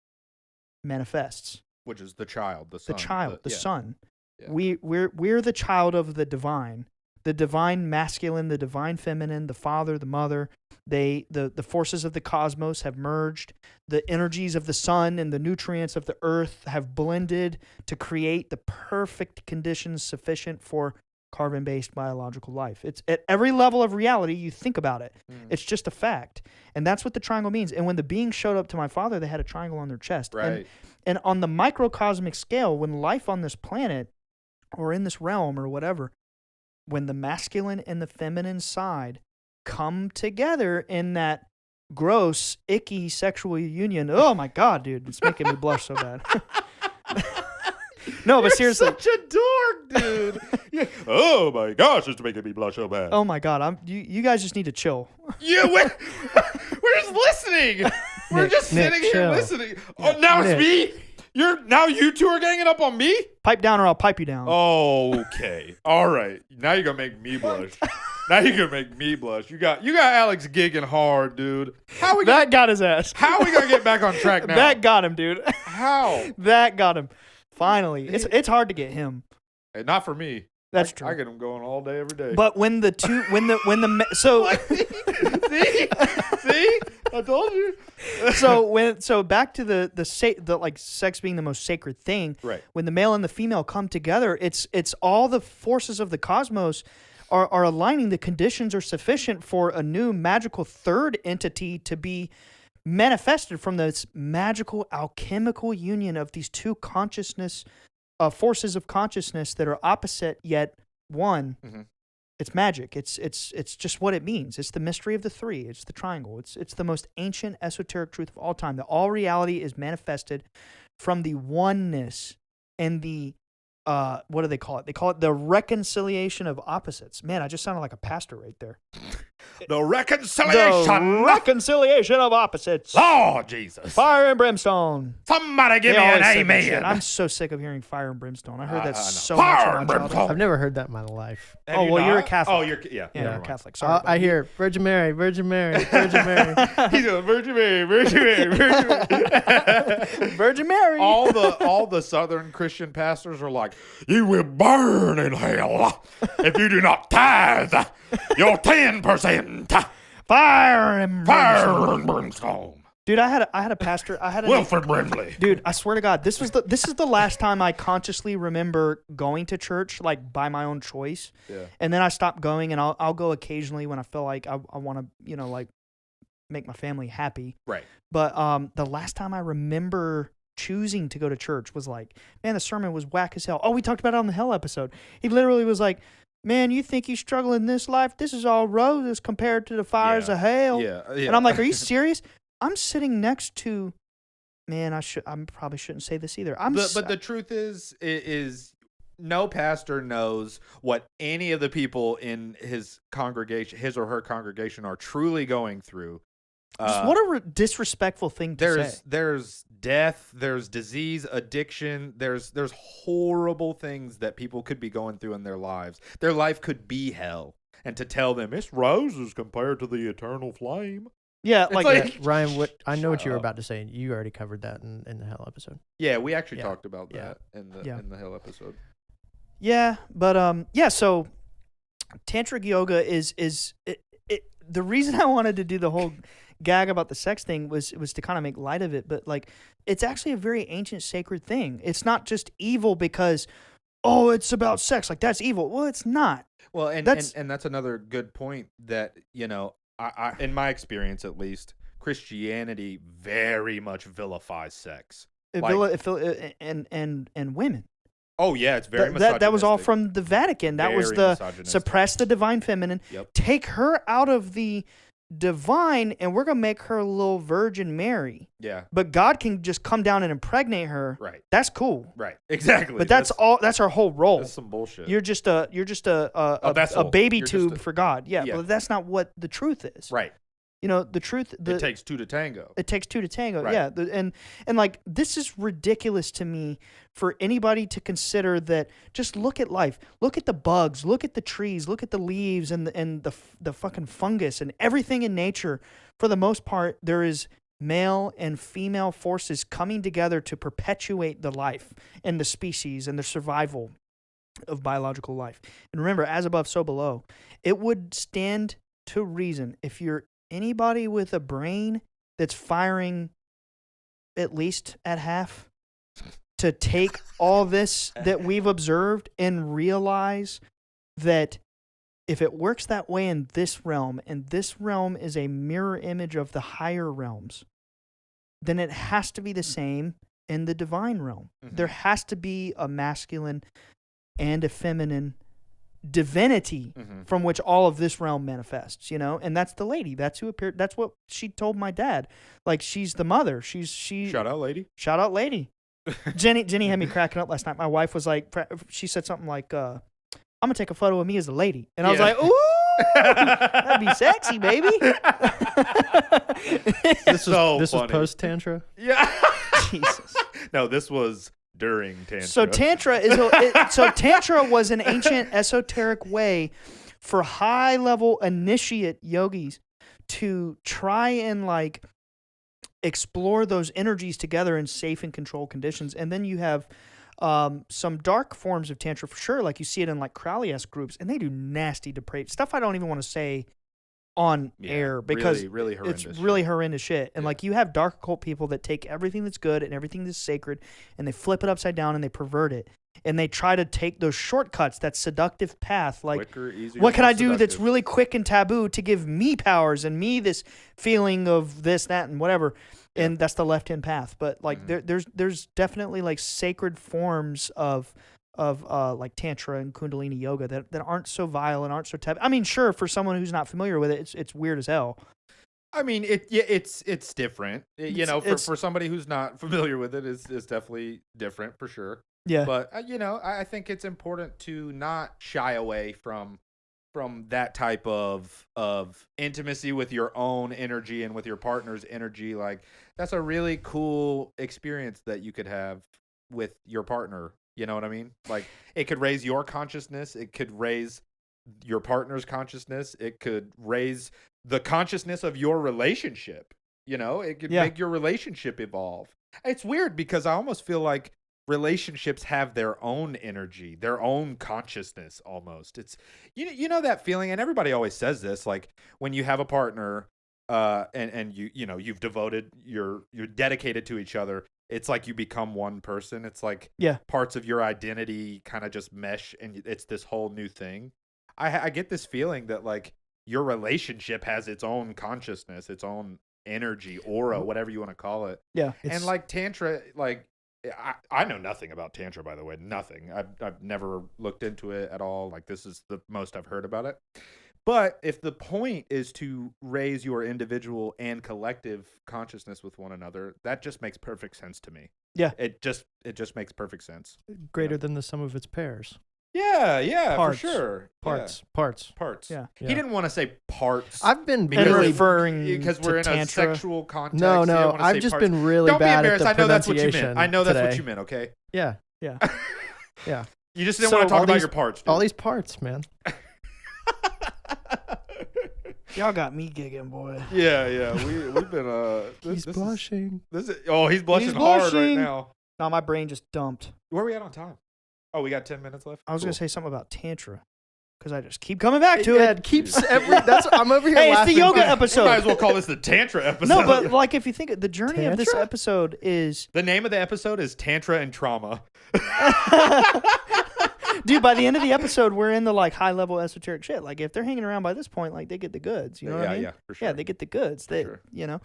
manifests, which is the child, the son. The son. Yeah. We're the child of the divine masculine, the divine feminine, the father, the mother. The forces of the cosmos have merged. The energies of the sun and the nutrients of the earth have blended to create the perfect conditions sufficient for carbon-based biological life. It's at every level of reality you think about it. Mm. It's just a fact. And that's what the triangle means. And when the beings showed up to my father, they had a triangle on their chest. Right. And on the microcosmic scale, when life on this planet or in this realm or whatever, when the masculine and the feminine side come together in that gross, icky sexual union, oh my God, dude, it's making me blush so bad. No, but You're seriously, such a dork, dude. Yeah. Oh my gosh, it's making me blush so bad. oh my God, you guys just need to chill. Yeah, we're just listening. We're just sitting here chill. listening. Oh, now it's me. Now you two are ganging up on me. Pipe down or I'll pipe you down. Okay, all right. Now you're gonna make me blush. Now you're gonna make me blush. You got Alex gigging hard, dude. That got his ass. How are we gonna get back on track now? That got him, dude. How? That got him. Finally, it's hard to get him. Hey, not for me. That's true. I get him going all day, every day. But when the so see, I told you. so back to the like sex being the most sacred thing. Right. When the male and the female come together, it's all the forces of the cosmos are aligning. The conditions are sufficient for a new magical third entity to be manifested from this magical alchemical union of these two consciousness forces of consciousness that are opposite yet one. Mm-hmm. It's magic. It's just what it means. It's the mystery of the three. It's the triangle. It's the most ancient esoteric truth of all time. That all reality is manifested from the oneness and the what do they call it? They call it the reconciliation of opposites. Man, I just sounded like a pastor right there. The reconciliation. The reconciliation of opposites. Oh, Jesus. Fire and brimstone. Somebody give They me an always say that shit. amen. I'm so sick of hearing fire and brimstone. I heard that I know. so Fire much. and in my childhood. brimstone. I've never heard that in my life. Have Oh, you well, you're a not? Catholic. Oh, you're Yeah, never you're a mind. Catholic. Sorry. I hear Virgin Mary, Virgin Mary, Virgin Mary. He's doing Virgin Mary, Virgin Mary, Virgin Mary. Virgin Mary. all the Southern Christian pastors are like, you will burn in hell if you do not tithe your 10%. Fire and brimstone. Fire and brimstone. Dude, I had a pastor. Wilford Brimley. Dude, I swear to God, this is the last time I consciously remember going to church, like by my own choice. Yeah. And then I stopped going, and I'll go occasionally when I feel like I want to, like make my family happy. Right. But the last time I remember choosing to go to church was like, man, the sermon was whack as hell. Oh, we talked about it on the hell episode. He literally was like, man, you think you struggle in this life? This is all roses compared to the fires of hell. Yeah. And I'm like, are you serious? I'm sitting next to, man, I probably shouldn't say this either. But the truth is no pastor knows what any of the people in his congregation, his or her congregation, are truly going through. Just what a disrespectful thing to say. There's death, there's disease, addiction, there's horrible things that people could be going through in their lives. Their life could be hell, and to tell them it's roses compared to the eternal flame. Yeah, It's like Yeah, Ryan, I know what you were up. about to say. You already covered that in the hell episode. Yeah, we actually Yeah. talked about Yeah. that in the Yeah. in the hell episode. yeah, but so tantric yoga is the reason I wanted to do the whole gag about the sex thing was to kind of make light of it, but like it's actually a very ancient sacred thing. It's not just evil because it's about sex, like that's evil. Well, it's not. Well, and that's another good point that, I in my experience at least, Christianity very much vilifies sex. And women. Oh yeah, it's very misogynistic. That was all from the Vatican. That was the suppress the divine feminine, take her out of the divine, and we're gonna make her a little Virgin Mary. Yeah. But God can just come down and impregnate her. Right. That's cool. Right. Exactly. But that's our whole role. That's some bullshit. You're just a vessel. a baby tube for God. Yeah, Yeah. but that's not what the truth is. Right. The truth. It takes two to tango. It takes two to tango. Right. Yeah, and like this is ridiculous to me for anybody to consider that. Just look at life. Look at the bugs. Look at the trees. Look at the leaves and the fucking fungus and everything in nature. For the most part, there is male and female forces coming together to perpetuate the life and the species and the survival of biological life. And remember, as above, so below. It would stand to reason if you're anybody with a brain that's firing at least at half to take all this that we've observed and realize that if it works that way in this realm, and this realm is a mirror image of the higher realms, then it has to be the same in the divine realm. Mm-hmm. There has to be a masculine and a feminine divinity from which all of this realm manifests, and that's the lady. That's who appeared. That's what she told my dad. Like, she's the mother. She shout out lady. Jenny had me cracking up last night. My wife was like, she said something like, I'm gonna take a photo of me as a lady, and I was like, ooh, that'd be sexy, baby. This was post tantra. Yeah. Jesus. No, this was during tantra. So tantra was an ancient esoteric way for high level initiate yogis to try and like explore those energies together in safe and controlled conditions. And then you have some dark forms of tantra for sure, like you see it in like Crowley-esque groups, and they do nasty, depraved stuff. I don't even want to say on air because really horrendous it's really horrendous shit. And like you have dark occult people that take everything that's good and everything that's sacred and they flip it upside down and they pervert it. And they try to take those shortcuts, that seductive path. Like, quicker, easier, what can I do seductive. that's really quick and taboo to give me powers and me this feeling of this, that, and whatever? Yeah. And that's the left-hand path. But like, there's definitely like sacred forms of like tantra and Kundalini yoga that aren't so vile and aren't so taboo. I mean, sure, for someone who's not familiar with it, it's weird as hell. I mean, it's different. For somebody who's not familiar with it, it's definitely different for sure. Yeah. But I think it's important to not shy away from that type of intimacy with your own energy and with your partner's energy. Like, that's a really cool experience that you could have with your partner. You know what I mean? Like, it could raise your consciousness. It could raise your partner's consciousness. It could raise the consciousness of your relationship. It could make your relationship evolve. It's weird because I almost feel like relationships have their own energy, their own consciousness almost. It's, that feeling, and everybody always says this, like when you have a partner and you've devoted, you're dedicated to each other. It's like you become one person. It's like parts of your identity kind of just mesh, and it's this whole new thing. I get this feeling that like your relationship has its own consciousness, its own energy, aura, whatever you want to call it. Yeah. And like tantra, like I know nothing about tantra, by the way, nothing. I've never looked into it at all. Like, this is the most I've heard about it. But if the point is to raise your individual and collective consciousness with one another, that just makes perfect sense to me. Yeah. It just makes perfect sense. Greater than the sum of its pairs. Yeah, parts, for sure. Parts. Yeah. He didn't want to say parts. I've been referring because we're in tantra. a sexual context. No, I've just been really bad at the I know that's what you meant. pronunciation I know that's today. what you meant, okay? Yeah. Yeah. You just didn't want to talk about your parts, dude. All these parts, man. Y'all got me gigging, boy. Yeah. We've been He's blushing. He's blushing hard right now. No, my brain just dumped. Where are we at on time? Oh, we got 10 minutes left. I was going to say something about tantra. because I just keep coming back to Yeah, it. it keeps I'm over here Hey, it's the laughing. yoga We episode. might as well call this the Tantra episode. No, but like if you think the journey of this Tantra? episode is, the name of the episode is Tantra and Trauma. dude, by the end of the episode, we're in the like high level esoteric shit. Like if they're hanging around by this point, like they get the goods. You know what I mean? Yeah, for sure. Yeah, they get the goods. They, sure. you know,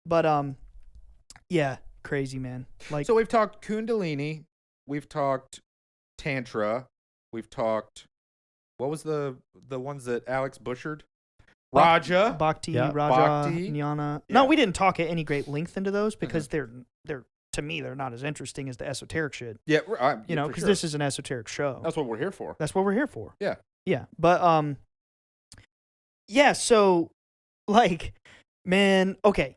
but yeah, crazy man. Like So we've talked Kundalini, we've talked Tantra, we've talked, what was the ones that Alex butchered? Raja. Bhakti, Yeah. Raja, Bhakti. Jnana. Yeah. No, we didn't talk at any great length into those because they're to me they're not as interesting as the esoteric shit. Yeah, You know, for because sure. this is an esoteric show. That's what we're here for. That's what we're here for. Yeah. Yeah. But yeah, so like, man, okay.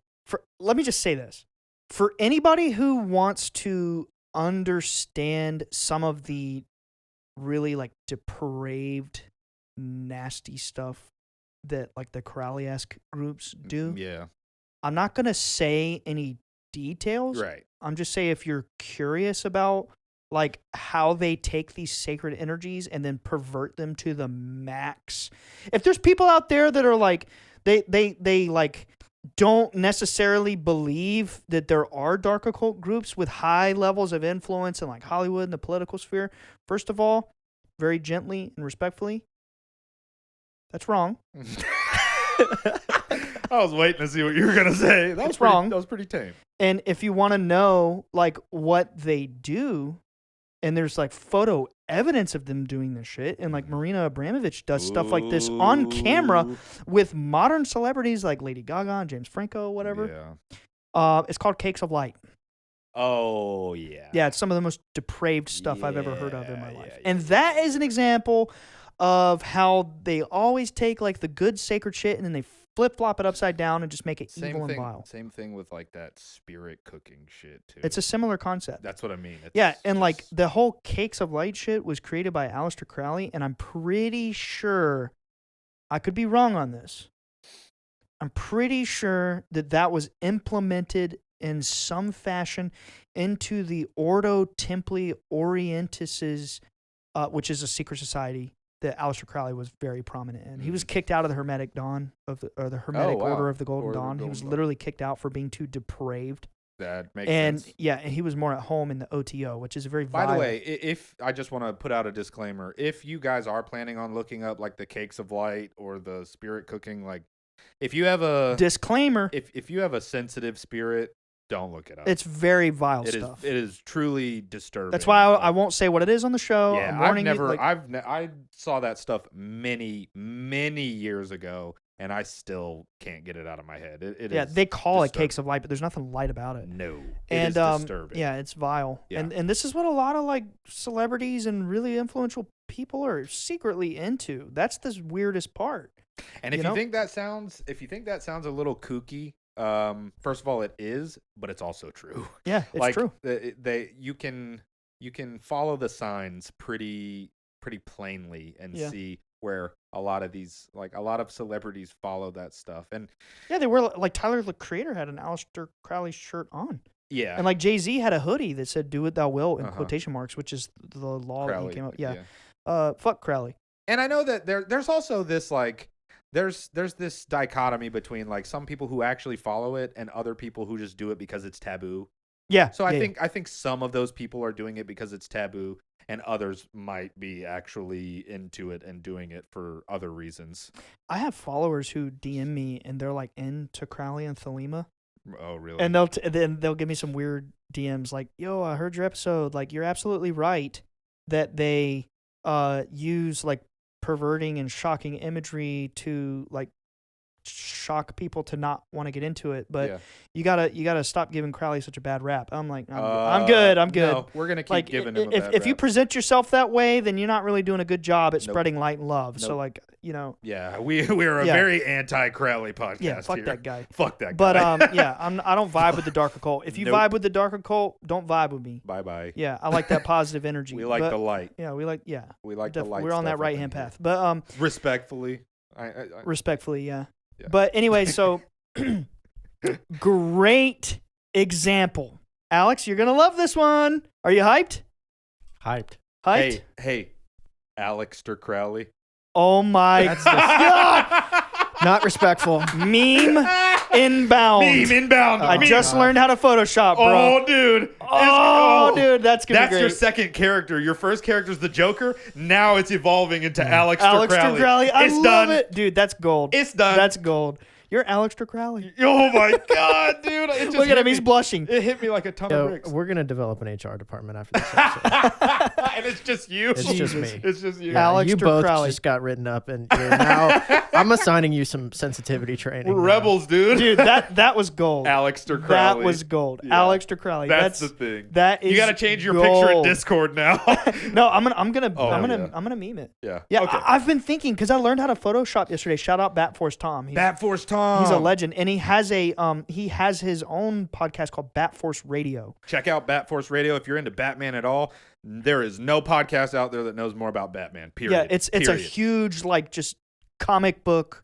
Let me just say this. For anybody who wants to understand some of the really like depraved, nasty stuff that like the Crowley-esque groups do, Yeah. I'm not gonna say any details. Right. I'm just saying if you're curious about like how they take these sacred energies and then pervert them to the max. If there's people out there that are like they like don't necessarily believe that there are dark occult groups with high levels of influence in like Hollywood and the political sphere, first of all, very gently and respectfully, that's wrong. I was waiting to see what you were gonna say. That was wrong. That was pretty tame. And if you want to know like what they do, and there's like photo evidence of them doing this shit, and like Marina Abramovich does stuff like this on camera Ooh. with modern celebrities like Lady Gaga and James Franco, whatever. Yeah. It's called Cakes of Light. Oh yeah. Yeah, it's some of the most depraved stuff I've ever heard of in my Yeah, life. yeah, And yeah. that is an example of how they always take like the good sacred shit and then they flip-flop it upside down and just make it evil and vile. Same thing with like that spirit cooking shit too. It's a similar concept. That's what I mean. Yeah, It's and like just- the whole Cakes of Light shit was created by Aleister Crowley, and I'm pretty sure, I could be wrong on this, I'm pretty sure that was implemented in some fashion into the Ordo Templi Orientis, which is a secret society that Aleister Crowley was very prominent in. He was kicked out of the Hermetic Dawn or the Hermetic wow. Order of the Golden Order of the Dawn. He Golden was Dawn. literally kicked out for being too depraved. that makes And sense. yeah, and he was more at home in the OTO, which is a very By the violent. way, if I just want to put out a disclaimer, if you guys are planning on looking up like the Cakes of Light or the spirit cooking, like if you have a Disclaimer, if you have a sensitive spirit, don't look it up. it's very vile It is stuff. it is truly disturbing. That's why I Like, won't say what it is on the show. Yeah, I'm I've warning never you. Like, I saw that stuff many years ago, and I still can't get it out of my head. It yeah, is they call it disturbing. Cakes of Light, but there's nothing light about it. No, it And is disturbing. yeah, it's vile. Yeah. And this is what a lot of like celebrities and really influential people are secretly into. That's the weirdest part. And if you you know? think that sounds a little kooky, first of all, it is, but it's also true. Yeah, it's like, true. You can follow the signs pretty plainly and Yeah. see where a lot of celebrities follow that stuff. And Yeah, they were like Tyler the Creator had an Aleister Crowley shirt on. yeah, And like Jay-Z had a hoodie that said "Do what thou will" in Uh-huh. quotation marks, which is the law that Crowley, he came up. Yeah. Fuck Crowley. And I know that there's also this like there's this dichotomy between like some people who actually follow it and other people who just do it because it's taboo. Yeah. So I yeah, think some of those people are doing it because it's taboo, and others might be actually into it and doing it for other reasons. I have followers who DM me and they're like into Crowley and Thelema, Oh, really? and then they'll give me some weird DMs like, "Yo, I heard your episode. Like, you're absolutely right that they use like perverting and shocking imagery to like shock people to not want to get into it, but yeah. you gotta stop giving Crowley such a bad rap." I'm like, I'm good. I'm good. No, we're gonna keep Like, giving him a bad if you rap. present yourself that way, then you're not really doing a good job at Nope. spreading light and love. So Nope. like, you know, Yeah, we're a Yeah. very anti-Crowley podcast yeah, fuck here. that guy. Fuck that But guy. yeah, I don't vibe with the dark occult. If you Nope. vibe with the dark occult, don't vibe with me. Bye-bye. Yeah, I like that positive energy. We like but, the light. Yeah, we like the light. we're on that stuff up right in hand here. path. But Respectfully. I respectfully, yeah. Yeah. But anyway, so great example. Alex, you're gonna love this one. Are you hyped? Hyped. Hyped? hey, Aleister Crowley. Oh my That's God. Not respectful. Meme inbound. Meme inbound. I Meme. just learned how to Photoshop, bro. Oh, dude. Oh, dude, that's gonna That's be great. your second character. Your first character is the Joker. Now it's evolving into Aleister Aleister Crowley. I It's love done. it. Dude, that's gold. It's done. That's gold. You're Aleister Crowley. Oh my God, dude! It just Look at hit him. me. He's blushing. It hit me like a ton of Yo, bricks. we're gonna develop an HR department after this episode. And it's just you. It's just me. It's just you. Al- You Aleister both Crowley. just got written up, and you're now. I'm assigning you some sensitivity training. We're now. rebels, dude. Dude, that was gold. Aleister Crowley. That was gold. Yeah. Aleister Crowley. That's the thing. That is You got to change your picture in gold. Discord now. No, I'm gonna Oh, yeah. meme it. Yeah. Yeah, Okay. I've been thinking because I learned how to Photoshop yesterday. Shout out Bat Force Tom. Bat Force Tom. He's a legend, and he has his own podcast called Bat Force Radio. Check out Bat Force Radio if you're into Batman at all. There is no podcast out there that knows more about Batman. Period. Yeah, it's a Period. huge like just comic book,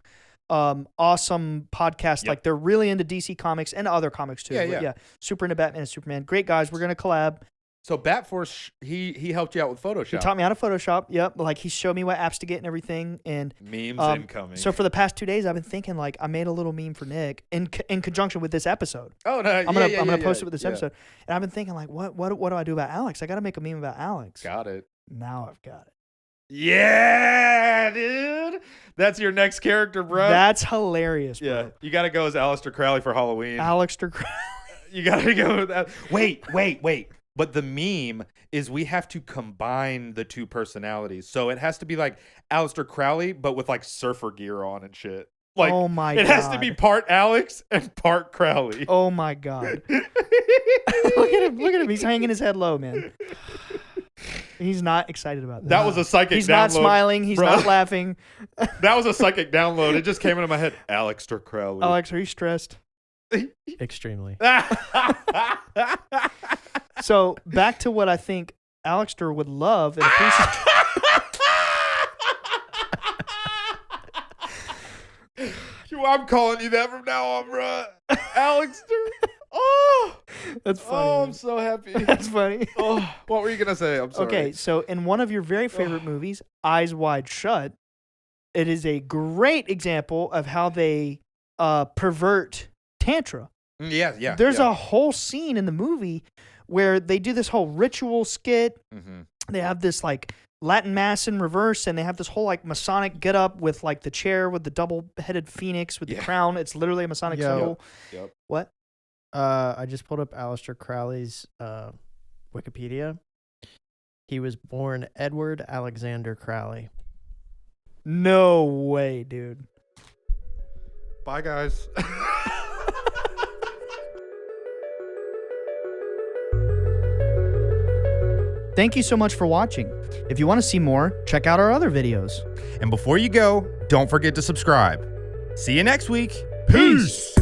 awesome podcast. Yep. Like they're really into DC comics and other comics too. Yeah, But yeah. super into Batman and Superman. Great guys. We're gonna collab. So Bat Force, he helped you out with Photoshop. He taught me how to Photoshop. Yep. Like he showed me what apps to get and everything. And Memes incoming. so for the past 2 days, I've been thinking like I made a little meme for Nick in conjunction with this episode. oh no, I'm gonna post it with this episode. And I've been thinking like, what do I do about Alex? I got to make a meme about Alex. Got it. Now I've got it. Yeah, dude. That's your next character, bro. That's hilarious, bro. yeah. You got to go as Aleister Crowley for Halloween. Aleister Crowley. You got to go with that. Wait. But the meme is we have to combine the two personalities. So it has to be like Aleister Crowley, but with like surfer gear on and shit. Like, Oh my it has to God. be part Alex and part Crowley. Oh my God. Look at him. He's hanging his head low, man. He's not excited about that. That was a psychic He's download. not smiling. He's bro. not laughing. That was a psychic download. It just came into my head. Aleister Crowley. Alex, are you stressed? Extremely. So back to what I think Alexter would love and appreciate. I'm calling you that from now on, bro. Aleister. Oh, That's funny. oh, I'm man. so happy. That's funny. Oh, what were you gonna say? I'm sorry. Okay, so in one of your very favorite movies, Eyes Wide Shut, it is a great example of how they pervert Tantra. Yeah. There's a whole scene in the movie where they do this whole ritual skit. Mm-hmm. They have this like Latin mass in reverse, and they have this whole like Masonic get up with like the chair with the double-headed phoenix with the Yeah. crown. It's literally a Masonic Yo. symbol. Yep. What? I just pulled up Aleister Crowley's Wikipedia. He was born Edward Alexander Crowley. No way, dude. Bye, guys. Thank you so much for watching. If you want to see more, check out our other videos. And before you go, don't forget to subscribe. See you next week. Peace.